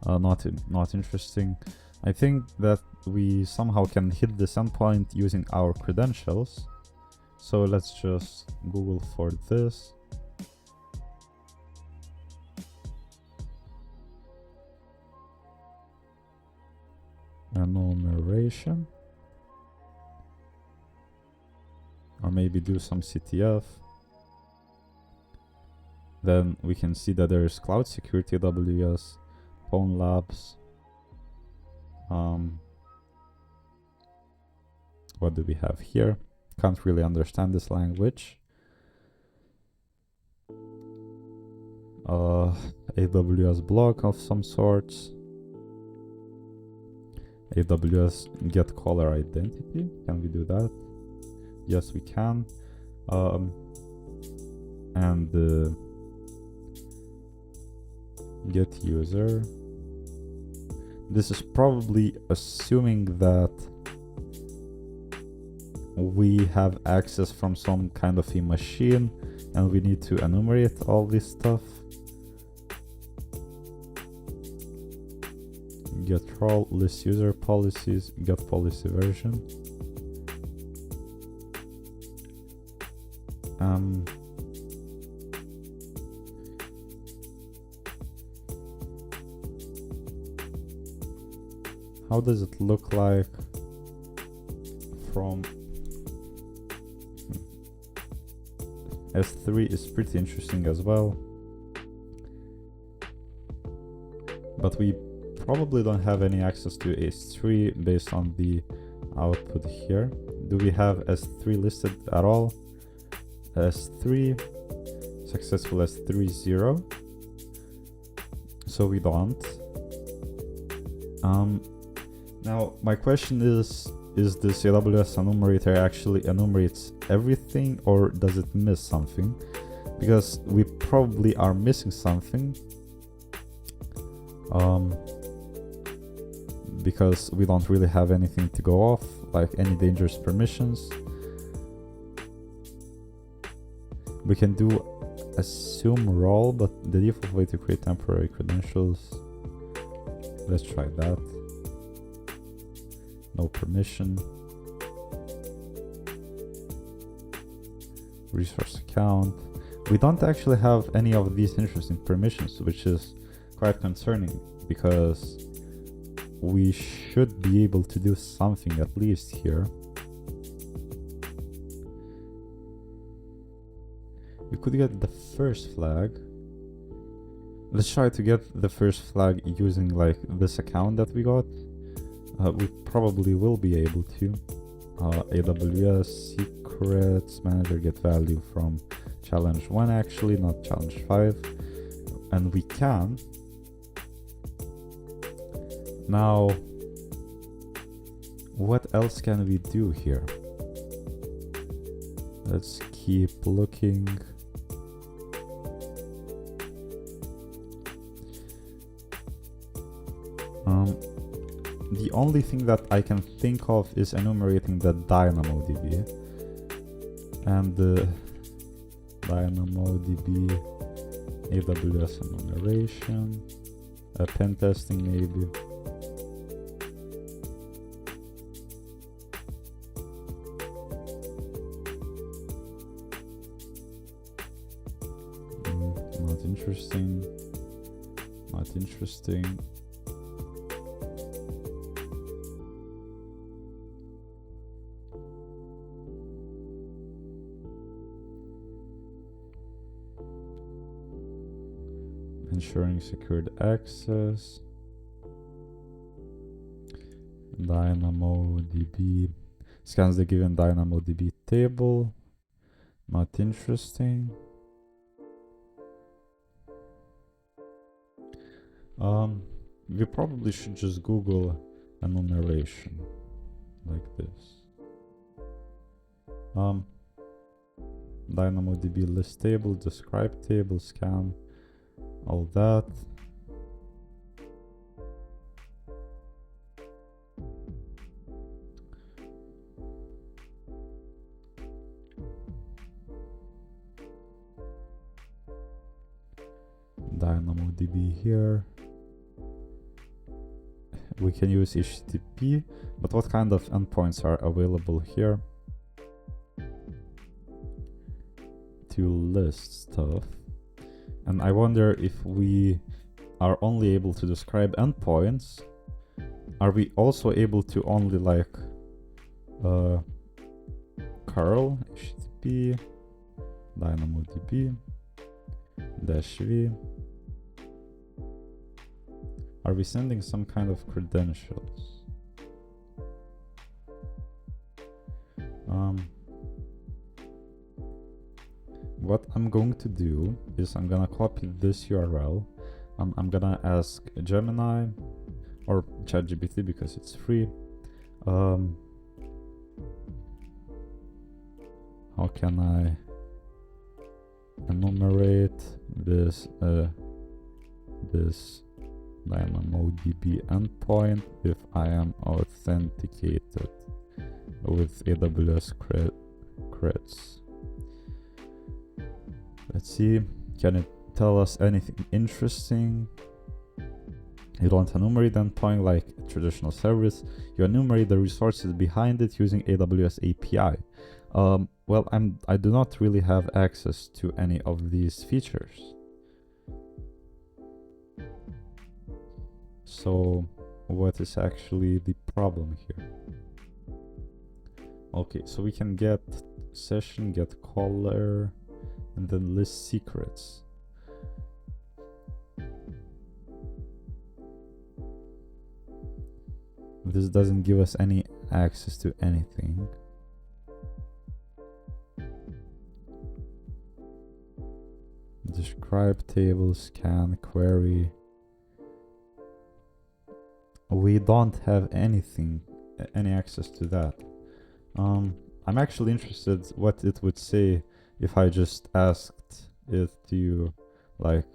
not interesting. I think that we somehow can hit this endpoint using our credentials. So let's just Google for this. Enumeration. Or maybe do some CTF. Then we can see that there is Cloud Security AWS, Phone Labs. What do we have here? Can't really understand this language. AWS blog of some sorts. AWS get caller identity. Can we do that? Yes, we can. And get user. This is probably assuming that we have access from some kind of a machine and we need to enumerate all this stuff. Get role, list user policies, get policy version. How does it look like from S3 is pretty interesting as well, but we probably don't have any access to S3 based on the output here. Do we have S3 listed at all? S3 successful, S3 0, so we don't. Now my question is this AWS Enumerator actually enumerates everything, or does it miss something? Because we probably are missing something, because we don't really have anything to go off, like any dangerous permissions. We can do assume role, but the default way to create temporary credentials. Let's try that. No permission. Resource account. We don't actually have any of these interesting permissions, which is quite concerning, because we should be able to do something at least here. We could get the first flag. Let's try to get the first flag using like this account that we got. We probably will be able to. AWS Secrets Manager get value from challenge 1 actually, not challenge 5. And we can. Now, what else can we do here? Let's keep looking. The only thing that I can think of is enumerating the DynamoDB. And the DynamoDB AWS enumeration, pen testing maybe. Not interesting. Not interesting. Ensuring secured access. DynamoDB scans the given DynamoDB table. Not interesting. We probably should just Google enumeration like this. DynamoDB list table, describe table, scan, all that. DynamoDB here. We can use HTTP, but what kind of endpoints are available here to list stuff? And I wonder if we are only able to describe endpoints, are we also able to only like curl HTTP DynamoDB -v. Are we sending some kind of credentials? What I'm going to do is I'm gonna copy this URL. I'm gonna ask Gemini or ChatGPT because it's free. How can I enumerate this this DynamoDB endpoint if I am authenticated with AWS creds? Let's see, can it tell us anything interesting? You don't enumerate endpoint like a traditional service. You enumerate the resources behind it using AWS API. Well, I do not really have access to any of these features. So what is actually the problem here? Okay, so we can get session, get caller, and then list secrets. This doesn't give us any access to anything. Describe table, scan, query. We don't have anything, any access to that. I'm actually interested what it would say if I just asked it to, like,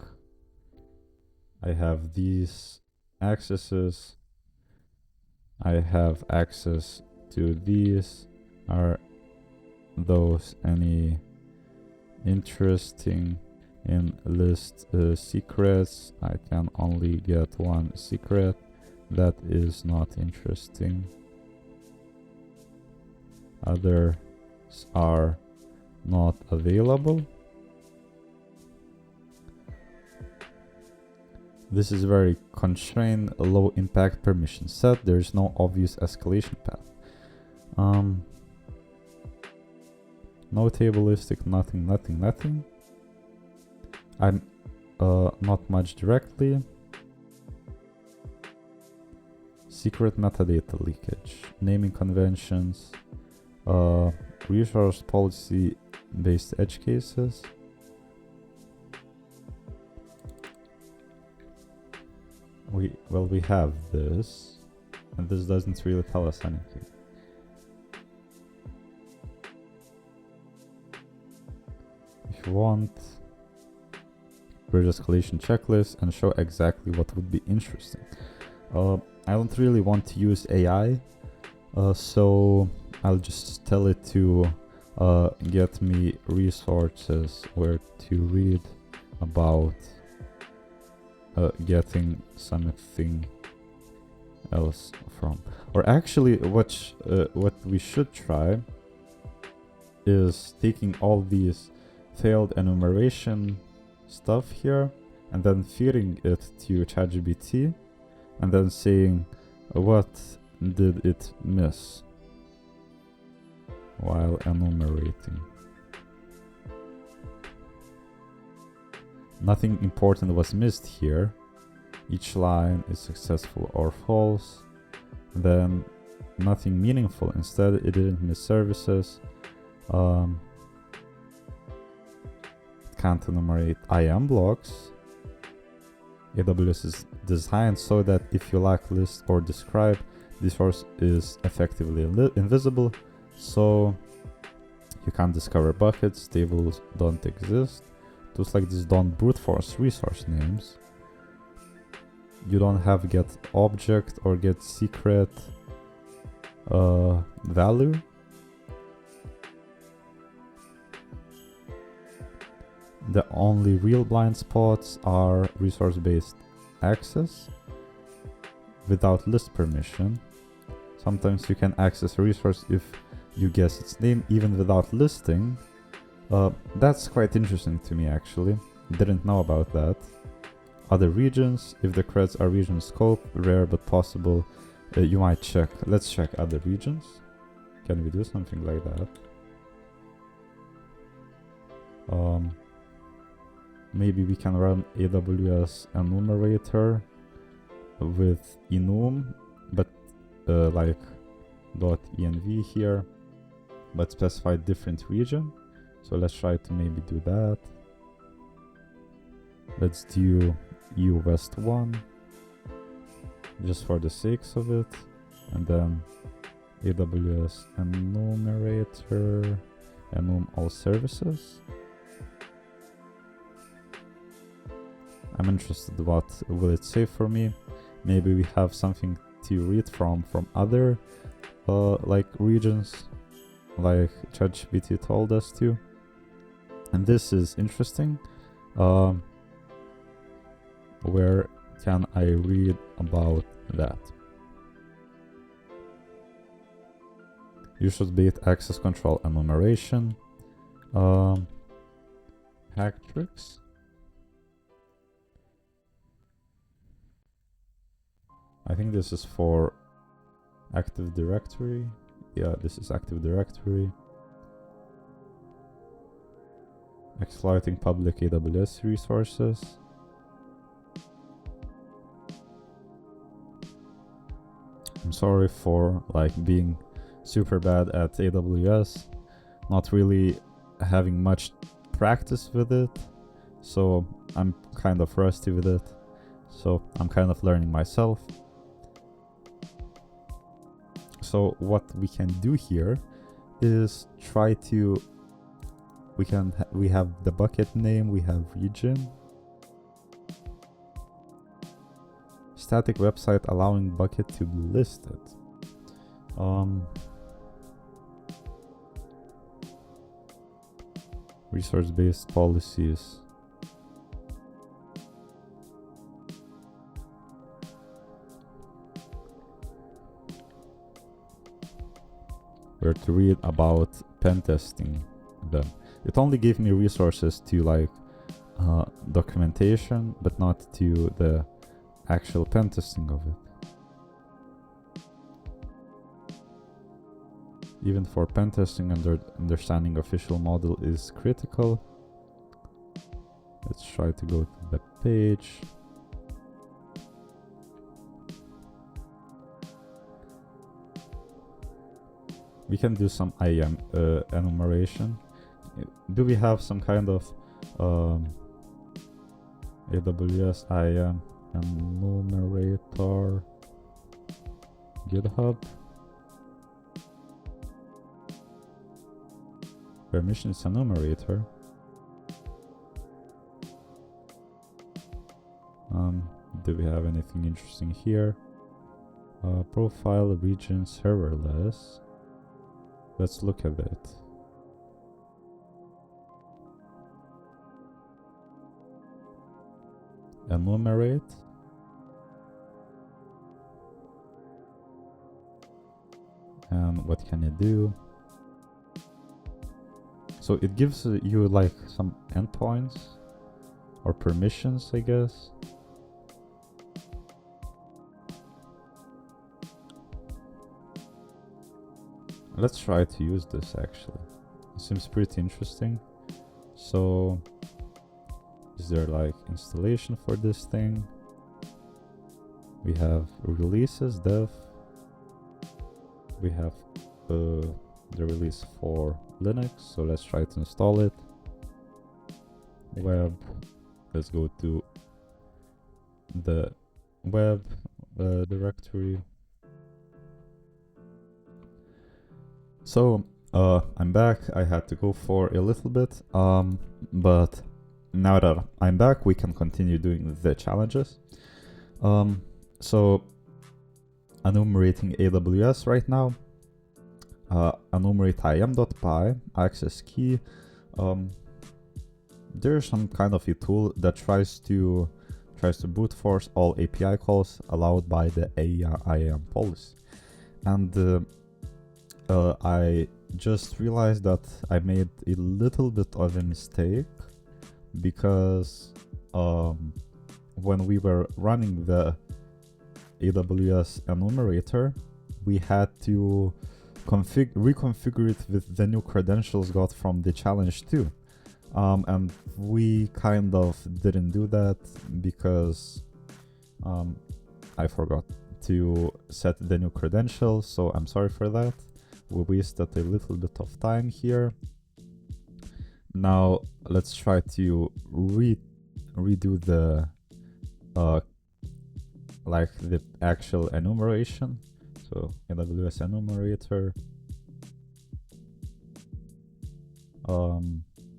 I have these accesses, I have access to these, are those any interesting in list secrets? I can only get one secret. That is not interesting. Others are not available. This is very constrained, low impact permission set. There is no obvious escalation path. No tableistic, nothing. I'm not much directly. Secret metadata leakage, naming conventions, resource policy based edge cases. We have this, and this doesn't really tell us anything. If you want, privilege escalation checklist and show exactly what would be interesting. I don't really want to use AI, so I'll just tell it to get me resources where to read about getting something else from. Or actually, what we should try is taking all these failed enumeration stuff here and then feeding it to ChatGPT and then saying what did it miss while enumerating. Nothing important was missed here. Each line is successful or false. Then nothing meaningful. Instead, it didn't miss services. Can't enumerate IAM blocks. AWS is designed so that if you lack list or describe, this source is effectively invisible. So You can't discover buckets, tables don't exist. Tools like this don't brute force resource names. You don't have get object or get secret value. The only real blind spots are resource-based access without list permission. Sometimes you can access a resource if you guess its name even without listing. That's quite interesting to me actually. Didn't know about that. Other regions, if the creds are region scope, rare but possible, you might check. Let's check other regions. Can we do something like that? Maybe we can run AWS Enumerator with enum, but like .env here, but specify different region. So let's try to maybe do that. Let's do EU West 1, just for the sakes of it, and then AWS Enumerator, enum all services. I'm interested what will it say for me. Maybe we have something to read from other like regions, like ChatGPT told us to. And this is interesting. Where can I read about that? Users-based access control enumeration. Hack tricks. I think this is for Active Directory. Yeah, this is Active Directory. Exploiting public AWS resources. I'm sorry for like being super bad at AWS, not really having much practice with it, so I'm kind of rusty with it, so I'm kind of learning myself. So what we can do here is try to, we have the bucket name, we have region, static website allowing bucket to be listed. Resource-based policies. Where to read about pen testing them. It only gave me resources to like documentation, but not to the actual pen testing of it. Even for pen testing, understanding official model is critical. Let's try to go to the page. We can do some IAM enumeration. Do we have some kind of AWS IAM enumerator GitHub? Permissions enumerator. Do we have anything interesting here? Profile region serverless. Let's look at it. Enumerate. And what can it do? So it gives you like some endpoints or permissions, I guess. Let's try to use this actually. It seems pretty interesting. So is there like installation for this thing? We have releases, dev. We have the release for Linux, so let's try to install it. Web, let's go to the web directory. So I'm back. I had to go for a little bit, but now that I'm back, we can continue doing the challenges. So enumerating AWS right now. Enumerate IAM.py, access key. There's some kind of a tool that tries to brute force all API calls allowed by the IAM policy. And I just realized that I made a little bit of a mistake, because when we were running the AWS Enumerator, we had to reconfigure it with the new credentials got from the challenge too. And we kind of didn't do that because I forgot to set the new credentials, so I'm sorry for that. We wasted a little bit of time here. Now let's try to redo the like the actual enumeration. So AWS Enumerator.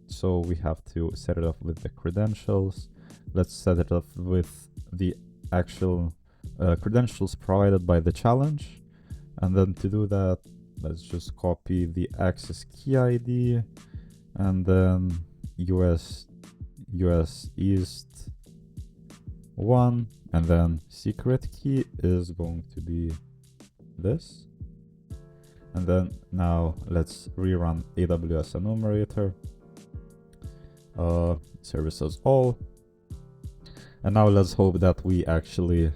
So we have to set it up with the credentials. Let's set it up with the actual credentials provided by the challenge. And then to do that, let's just copy the access key ID, and then US East 1, and then secret key is going to be this. And then now let's rerun AWS Enumerator, services all. And now let's hope that we actually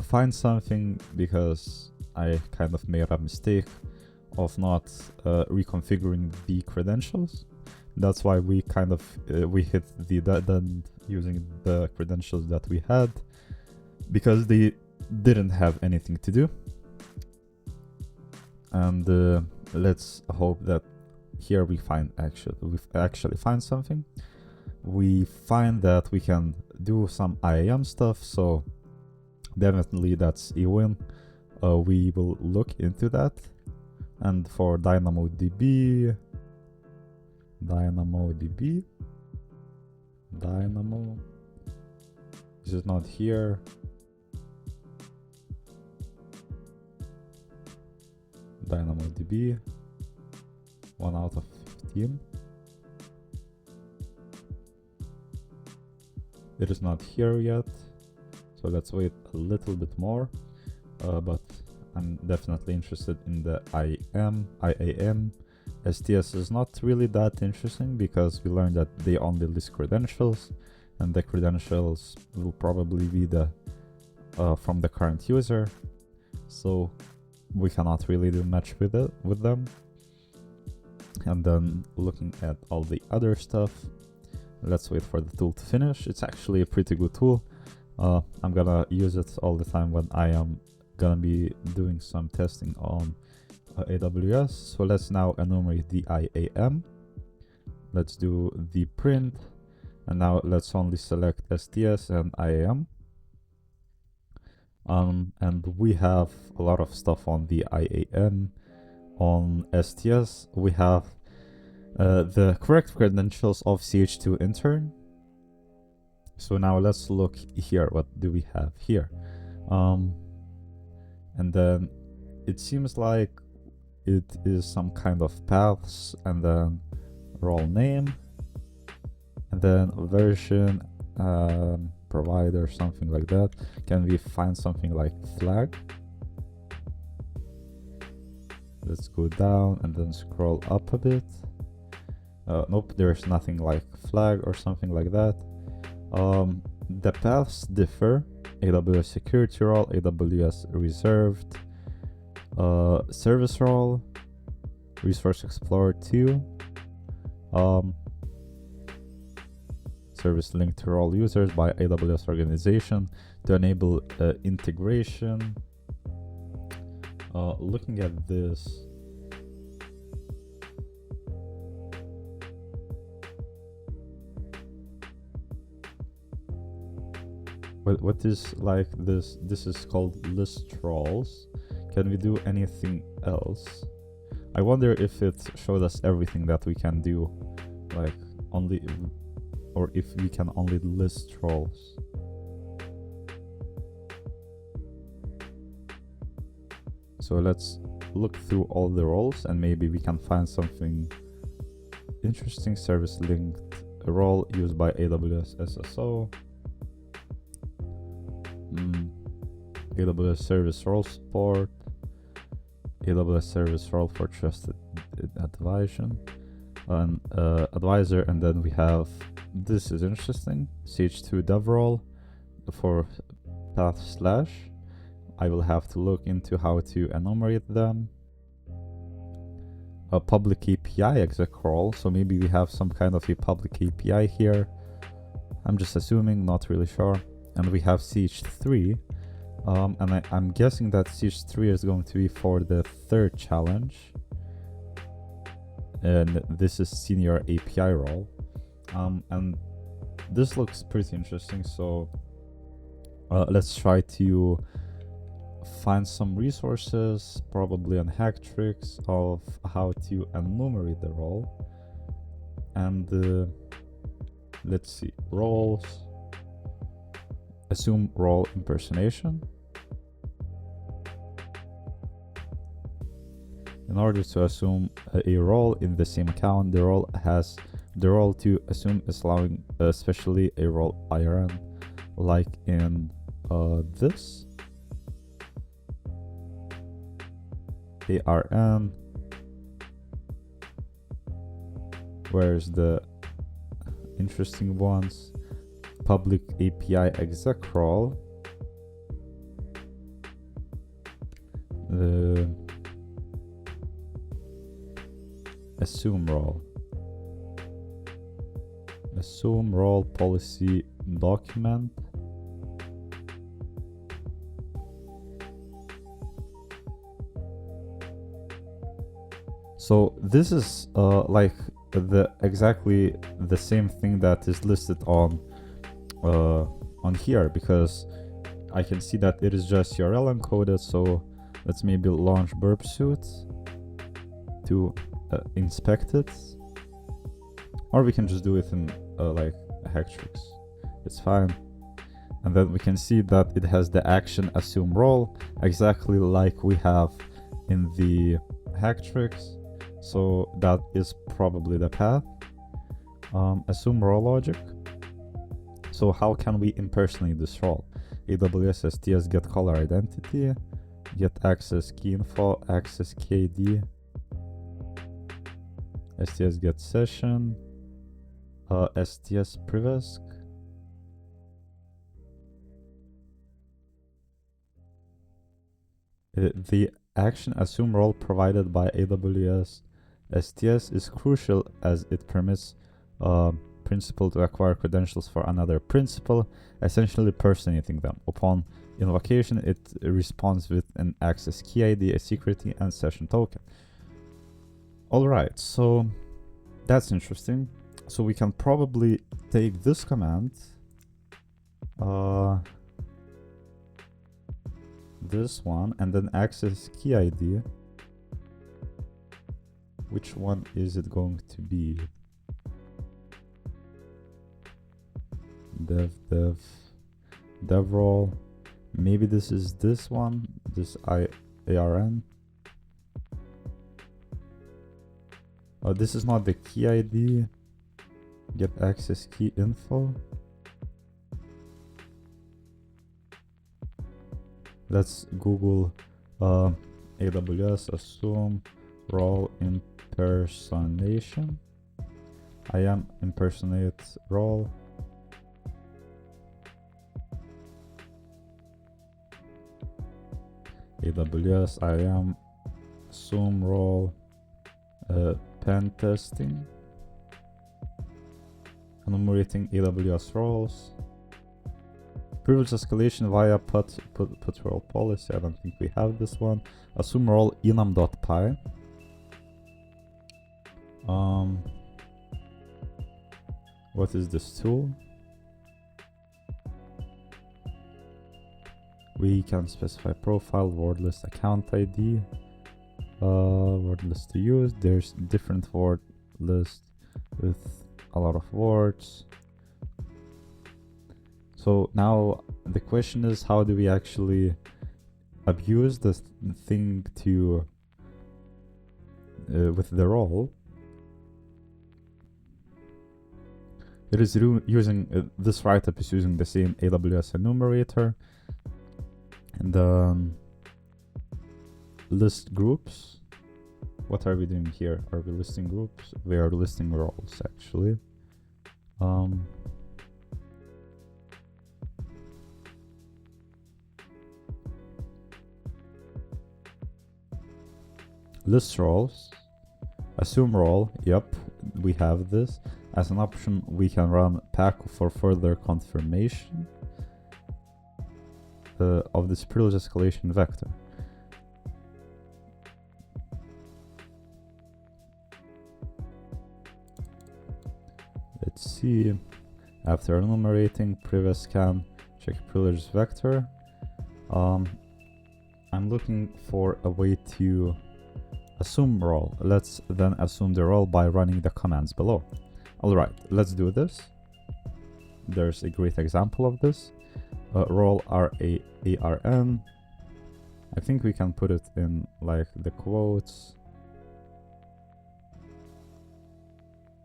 find something, because I kind of made a mistake of not reconfiguring the credentials. That's why we kind of we hit the dead end using the credentials that we had, because they didn't have anything to do. And let's hope that here we actually find something. We find that we can do some IAM stuff, so definitely that's a win. We will look into that. And for DynamoDB, Dynamo, this is not here. DynamoDB, 1 out of 15. It is not here yet, so let's wait a little bit more. But I'm definitely interested in the IAM. STS is not really that interesting, because we learned that they only list credentials, and the credentials will probably be the from the current user, so we cannot really do much with them. And then looking at all the other stuff, let's wait for the tool to finish. It's actually a pretty good tool. I'm gonna use it all the time when I am gonna be doing some testing on AWS. So let's now enumerate the IAM. Let's do the print, and now let's only select STS and IAM. And we have a lot of stuff on the IAM. On STS, we have the correct credentials of CH2 intern. So now let's look here. What do we have here? And then it seems like it is some kind of paths, and then role name, and then version, provider, something like that. Can we find something like flag? Let's go down and then scroll up a bit. Nope, there's nothing like flag or something like that. The paths differ. AWS security role, AWS reserved, service role, resource explorer 2, service linked to role users by AWS organization to enable integration. Looking at this, what is like this? This is called list roles. Can we do anything else? I wonder if it showed us everything that we can do, like only, or if we can only list roles. So let's look through all the roles and maybe we can find something interesting. Service linked role used by AWS SSO. AWS service role support. AWS service role for trusted advisor. Advisor, and then we have, this is interesting, CH2 dev role for path slash. I will have to look into how to enumerate them. A public API exec role, so maybe we have some kind of a public API here. I'm just assuming, not really sure. And we have CH3, and I'm guessing that CH3 is going to be for the third challenge. And this is senior API role. And this looks pretty interesting, so let's try to find some resources, probably on Hacktricks, of how to enumerate the role. And let's see, roles, assume role impersonation. In order to assume a role in the same account, the role to assume is allowing especially a role IRN, like in this ARN. Where's the interesting ones? Public API exec role. Assume role policy document. So this is like exactly the same thing that is listed on here, because I can see that it is just URL encoded. So let's maybe launch burp suite to inspect it, or we can just do it in like Hacktricks. It's fine. And then we can see that it has the action assume role, exactly like we have in the Hacktricks. So that is probably the path. Assume role logic. So how can we impersonate this role? AWS STS get caller identity, get access key info, access KD, STS get session, STS privilege. The action assume role provided by AWS STS is crucial as it permits principal to acquire credentials for another principal, essentially personating them. Upon invocation, it responds with an access key ID, a secret key, and session token. Alright, so that's interesting. So we can probably take this command, this one, and then access key ID. Which one is it going to be? Dev role. Maybe this is this one, this ARN. This is not the key ID. Get access key info. Let's Google AWS assume role impersonation. IAM impersonate role. AWS IAM assume role pen testing. Enumerating AWS roles. Privilege escalation via put role policy. I don't think we have this one. Assume role enum.py. What is this tool? We can specify profile, word list, account ID. word list to use. There's different word list with a lot of words. So now the question is, how do we actually abuse this thing to with the role? It is using this write-up is using the same AWS Enumerator and list groups. What are we doing here? Are we listing groups? We are listing roles actually. List roles, assume role. Yep, we have this. As an option, we can run pack for further confirmation of this privilege escalation vector. Let's see. After enumerating previous scan, check privilege vector. I'm looking for a way to assume role. Let's then assume the role by running the commands below. Alright, let's do this. There's a great example of this. Role RARN. I think we can put it in like the quotes.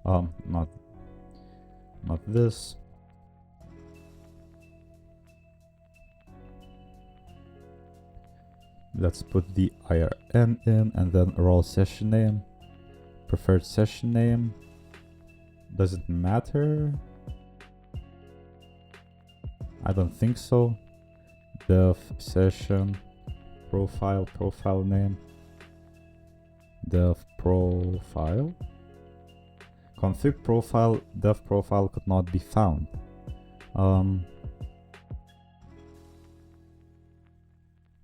Not this. Let's put the IRN in and then role session name, preferred session name. Does it matter? I don't think so. Dev session profile name, dev profile. Config profile, dev profile could not be found.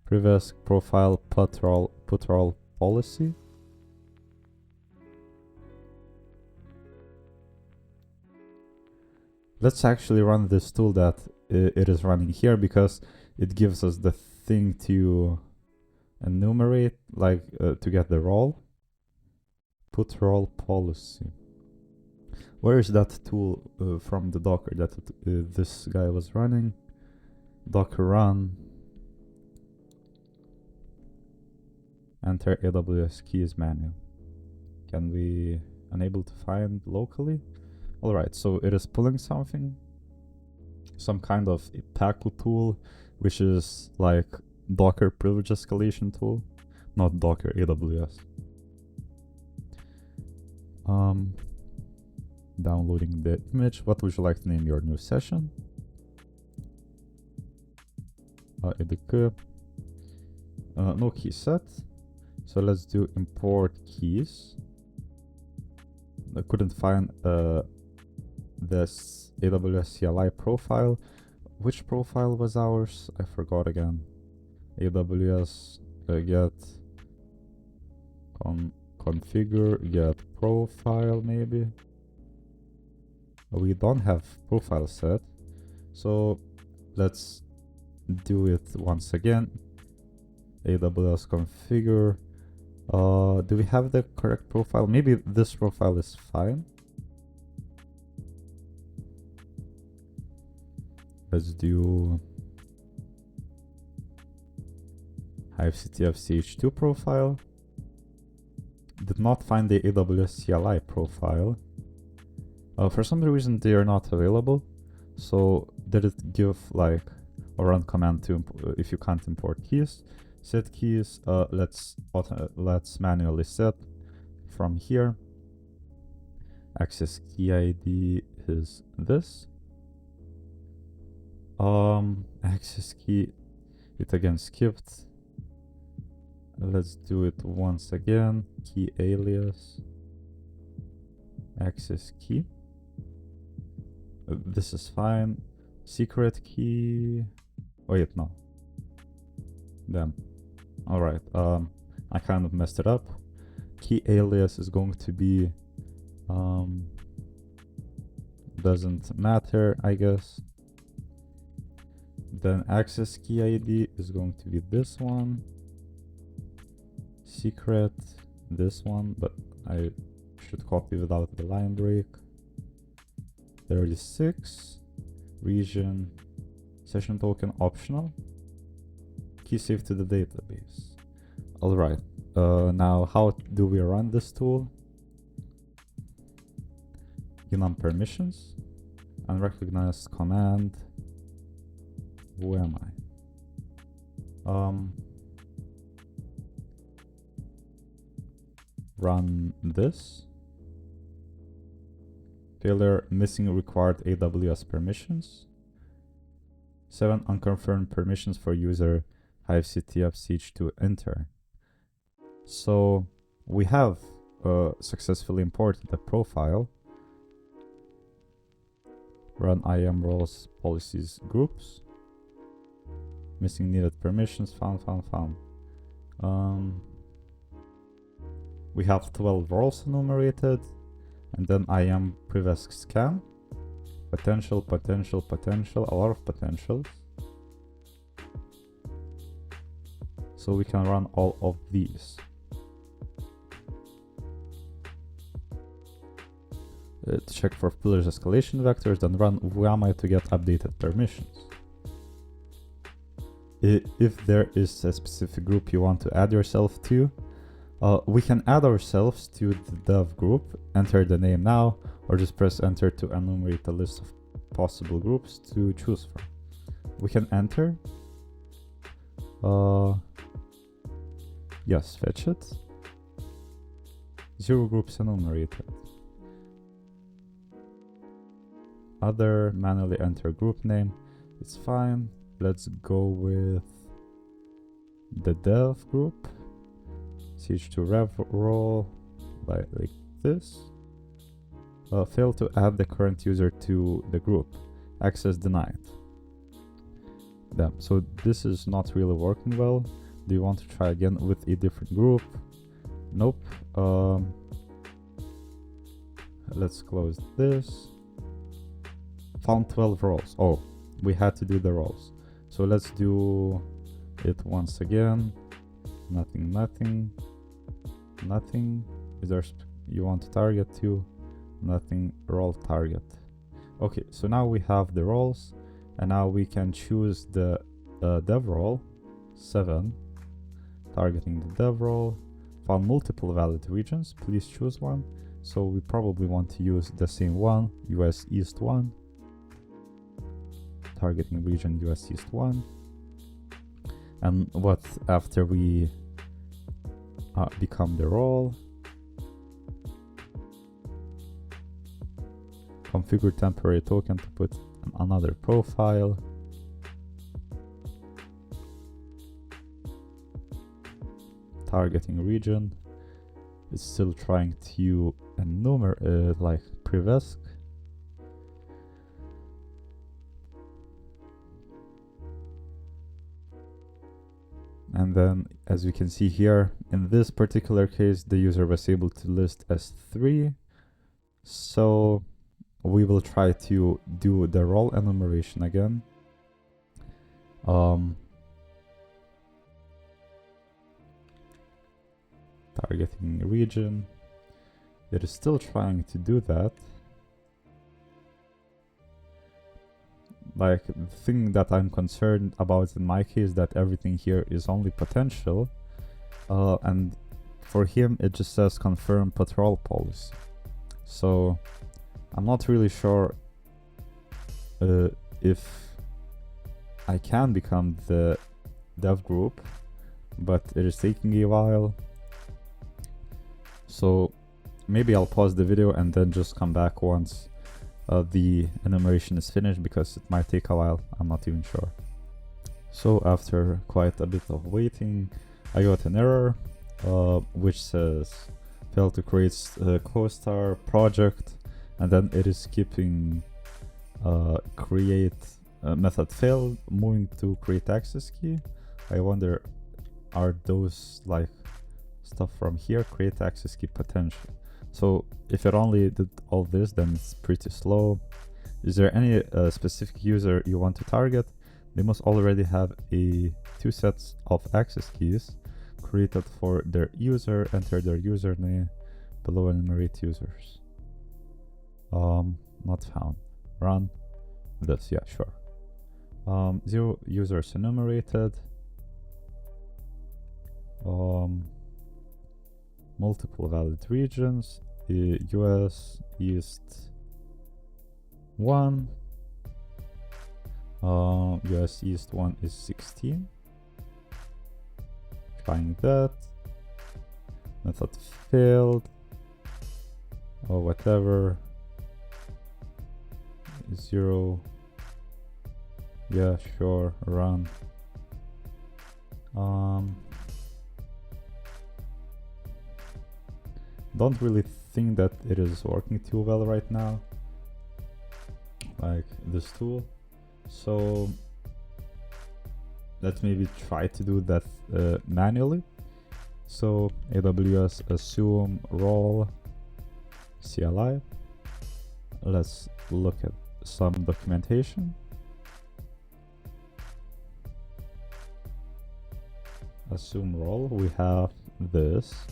Previous profile put role policy. Let's actually run this tool that it is running here, because it gives us the thing to enumerate, like to get the role. Put role policy. Where is that tool from the Docker that this guy was running? Docker run. Enter AWS keys manual. Can we unable to find locally? Alright, so it is pulling something, some kind of a PACL tool, which is like Docker privilege escalation tool, not Docker AWS. Downloading the image. What would you like to name your new session? Decode. No key set. So let's do import keys. I couldn't find this AWS CLI profile. Which profile was ours? I forgot again. AWS get configure get profile maybe. We don't have profile set, so let's do it once again. AWS configure. Do we have the correct profile? Maybe this profile is fine. Let's do Hive CTF CH2 profile. Did not find the AWS CLI profile. For some reason they are not available. So did it give like a run command to if you can't import keys? Set keys. Let's manually set from here. Access key ID is this. Access key, it again skipped. Let's do it once again. Key alias, access key. This is fine. Secret key. Oh wait, no. Damn. All right. I kind of messed it up. Key alias is going to be doesn't matter, I guess. Then access key ID is going to be this one. secret, this one, but I should copy without the line break. 36, region, session token optional, key saved to the database. All right, now how do we run this tool? Enum permissions, unrecognized command, who am I? Run this. Failure, missing required AWS permissions. 7 unconfirmed permissions for user Hive CTF CH2 enter. So we have successfully imported the profile. Run IAM roles, policies, groups. Missing needed permissions, found. We have 12 roles enumerated, and then IAM previous scan. Potential, a lot of potentials. So we can run all of these. To check for privilege escalation vectors, then run whoami to get updated permissions. If there is a specific group you want to add yourself to, we can add ourselves to the dev group, enter the name now, or just press enter to enumerate a list of possible groups to choose from. We can enter. Yes, fetch it. 0 groups enumerated. Other, manually enter group name. It's fine. Let's go with the dev group. CH2 rev role like this. Fail to add the current user to the group. Access denied. Damn, so this is not really working well. Do you want to try again with a different group? Nope. Let's close this. Found 12 roles. Oh, we had to do the roles. So let's do it once again. Nothing. Is there you want to target to? Nothing, role target. Okay, so now we have the roles, and now we can choose the dev role 7. Targeting the dev role. Found multiple valid regions. Please choose one. So we probably want to use the same one, US East 1. Targeting region US East 1. And what after we become the role, configure temporary token to put another profile. Targeting region. It's still trying to enumerate like previous. And then, as you can see here, in this particular case, the user was able to list as 3. So we will try to do the role enumeration again. Targeting region. It is still trying to do that. Like, the thing that I'm concerned about in my case, that everything here is only potential, and for him it just says confirm patrol policy. So I'm not really sure if I can become the dev group, but it is taking a while. So maybe I'll pause the video and then just come back once the enumeration is finished, because it might take a while. I'm not even sure. So after quite a bit of waiting, I got an error which says failed to create a CoStar project, and then it is skipping create method failed, moving to create access key. I wonder, are those like stuff from here, create access key potential? So if it only did all this, then it's pretty slow. Is there any specific user you want to target? They must already have 2 sets of access keys. created for their user. Enter their username below, enumerate users. Not found. Run this. Yeah, sure. 0 users enumerated. Multiple valid regions. US East 1. US East 1 is 16. Trying that. Method failed. Or whatever. 0. Yeah, sure. Run. Don't really think that it is working too well right now, like this tool. So let's maybe try to do that manually. So AWS assume role CLI. Let's look at some documentation. Assume role, we have this.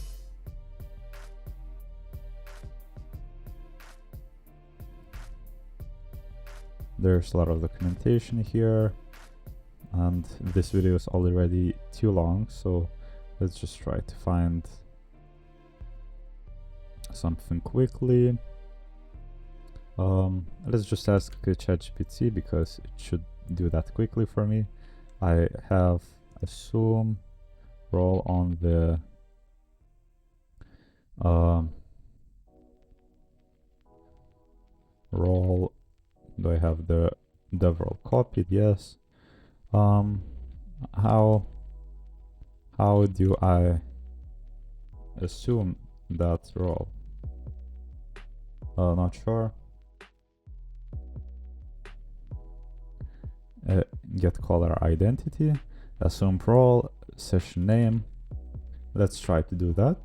There's a lot of documentation here, and this video is already too long, so let's just try to find something quickly. Let's just ask ChatGPT because it should do that quickly for me. I have assume role on the role. Do I have the dev role copied? Yes. How do I assume that role? Not sure. Get caller identity, assume role, session name. Let's try to do that.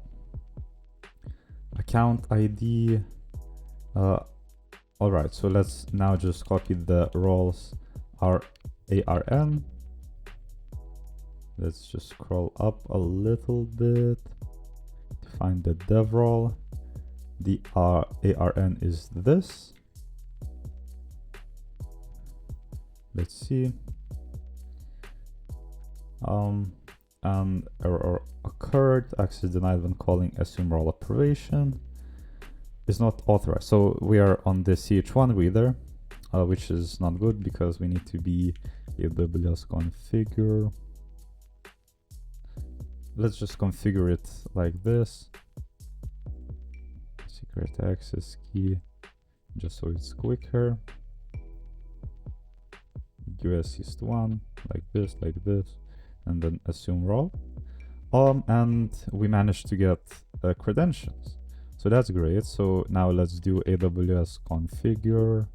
Account ID. All right, so let's now just copy the roles ARN. Let's just scroll up a little bit to find the dev role. The ARN is this. Let's see. An error occurred. Access denied when calling assume role operation. Is not authorized. So we are on the CH1 reader, which is not good because we need to be AWS configure. Let's just configure it like this. Secret access key, just so it's quicker. US East 1, like this, and then assume role. And we managed to get credentials. So that's great. So now let's do AWS configure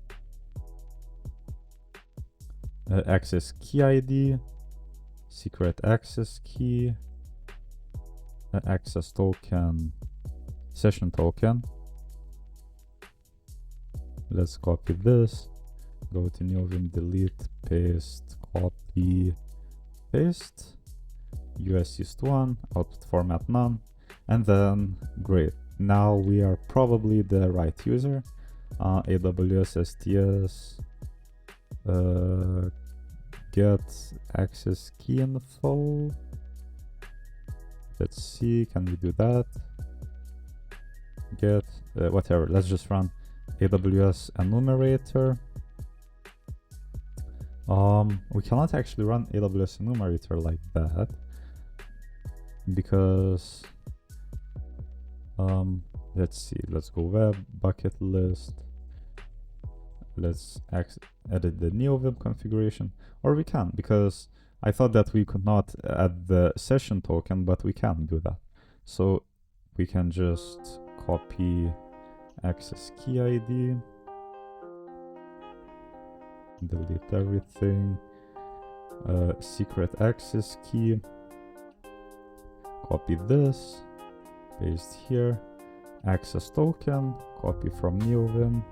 access key ID, secret access key, access token, session token. Let's copy this, go to new vim, delete, paste, copy, paste, US East 1, output format none, and then great. Now we are probably the right user. AWS STS get access key info. Let's see, can we do that? Get whatever. Let's just run AWS Enumerator. We cannot actually run AWS Enumerator like that because let's see, let's go web, bucket list, let's edit the new vim configuration, or we can, because I thought that we could not add the session token, but we can do that. So we can just copy access key ID, delete everything, secret access key, copy this, paste here, access token, copy from new vim,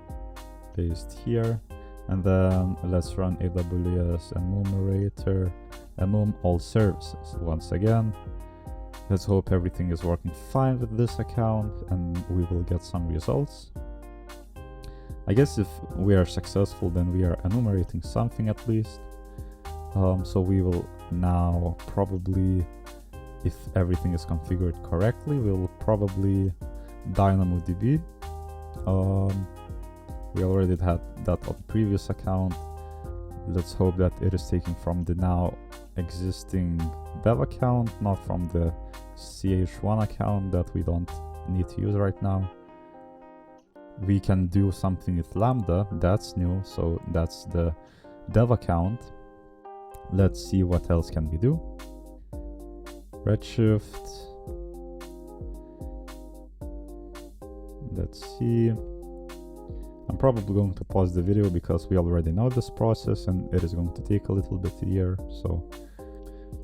paste here, and then let's run AWS Enumerator, enum all services once again. Let's hope everything is working fine with this account and we will get some results. I guess if we are successful, then we are enumerating something at least. So we will now probably, if everything is configured correctly, we'll probably DynamoDB. We already had that on the previous account. Let's hope that it is taken from the now existing dev account, not from the CH1 account that we don't need to use right now. We can do something with Lambda, that's new, so that's the dev account. Let's see what else can we do. Redshift. Let's see. I'm probably going to pause the video because we already know this process and it is going to take a little bit here. So,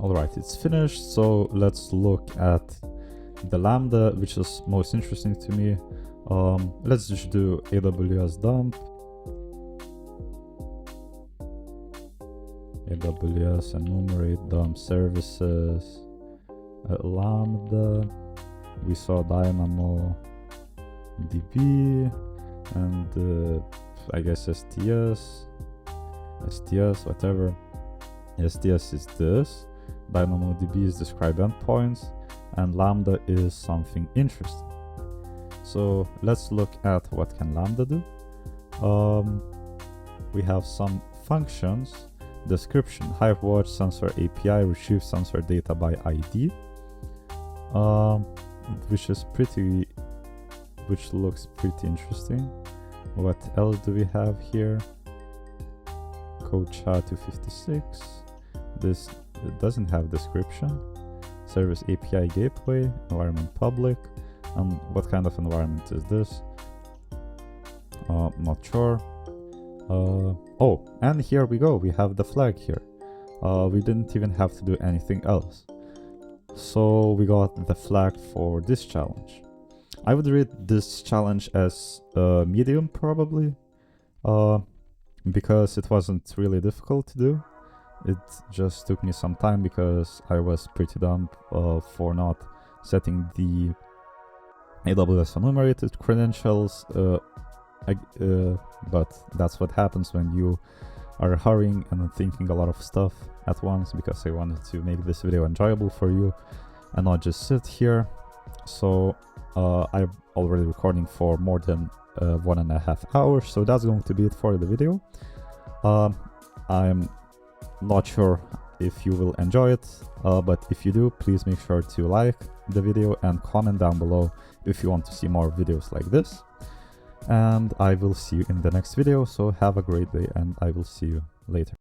alright, it's finished. So let's look at the Lambda, which is most interesting to me. Let's just do AWS dump. AWS enumerate dump services. Lambda. We saw DynamoDB and I guess STS, whatever. STS is this. DynamoDB is describe endpoints, and Lambda is something interesting. So let's look at what can Lambda do. We have some functions. Description: HiveWatch sensor API retrieve sensor data by ID, which looks pretty interesting. What else do we have here? Code chat 256. This doesn't have description. Service API gateway, environment public. And what kind of environment is this? Not sure. Oh, and here we go. We have the flag here. We didn't even have to do anything else. So we got the flag for this challenge. I would rate this challenge as medium probably, because it wasn't really difficult to do. It just took me some time because I was pretty dumb for not setting the AWS enumerated credentials, but that's what happens when you are hurrying and thinking a lot of stuff at once, because I wanted to make this video enjoyable for you and not just sit here. So I'm already recording for more than 1.5 hours, so that's going to be it for the video. I'm not sure if you will enjoy it, but if you do, please make sure to like the video and comment down below if you want to see more videos like this. And I will see you in the next video, so have a great day and I will see you later.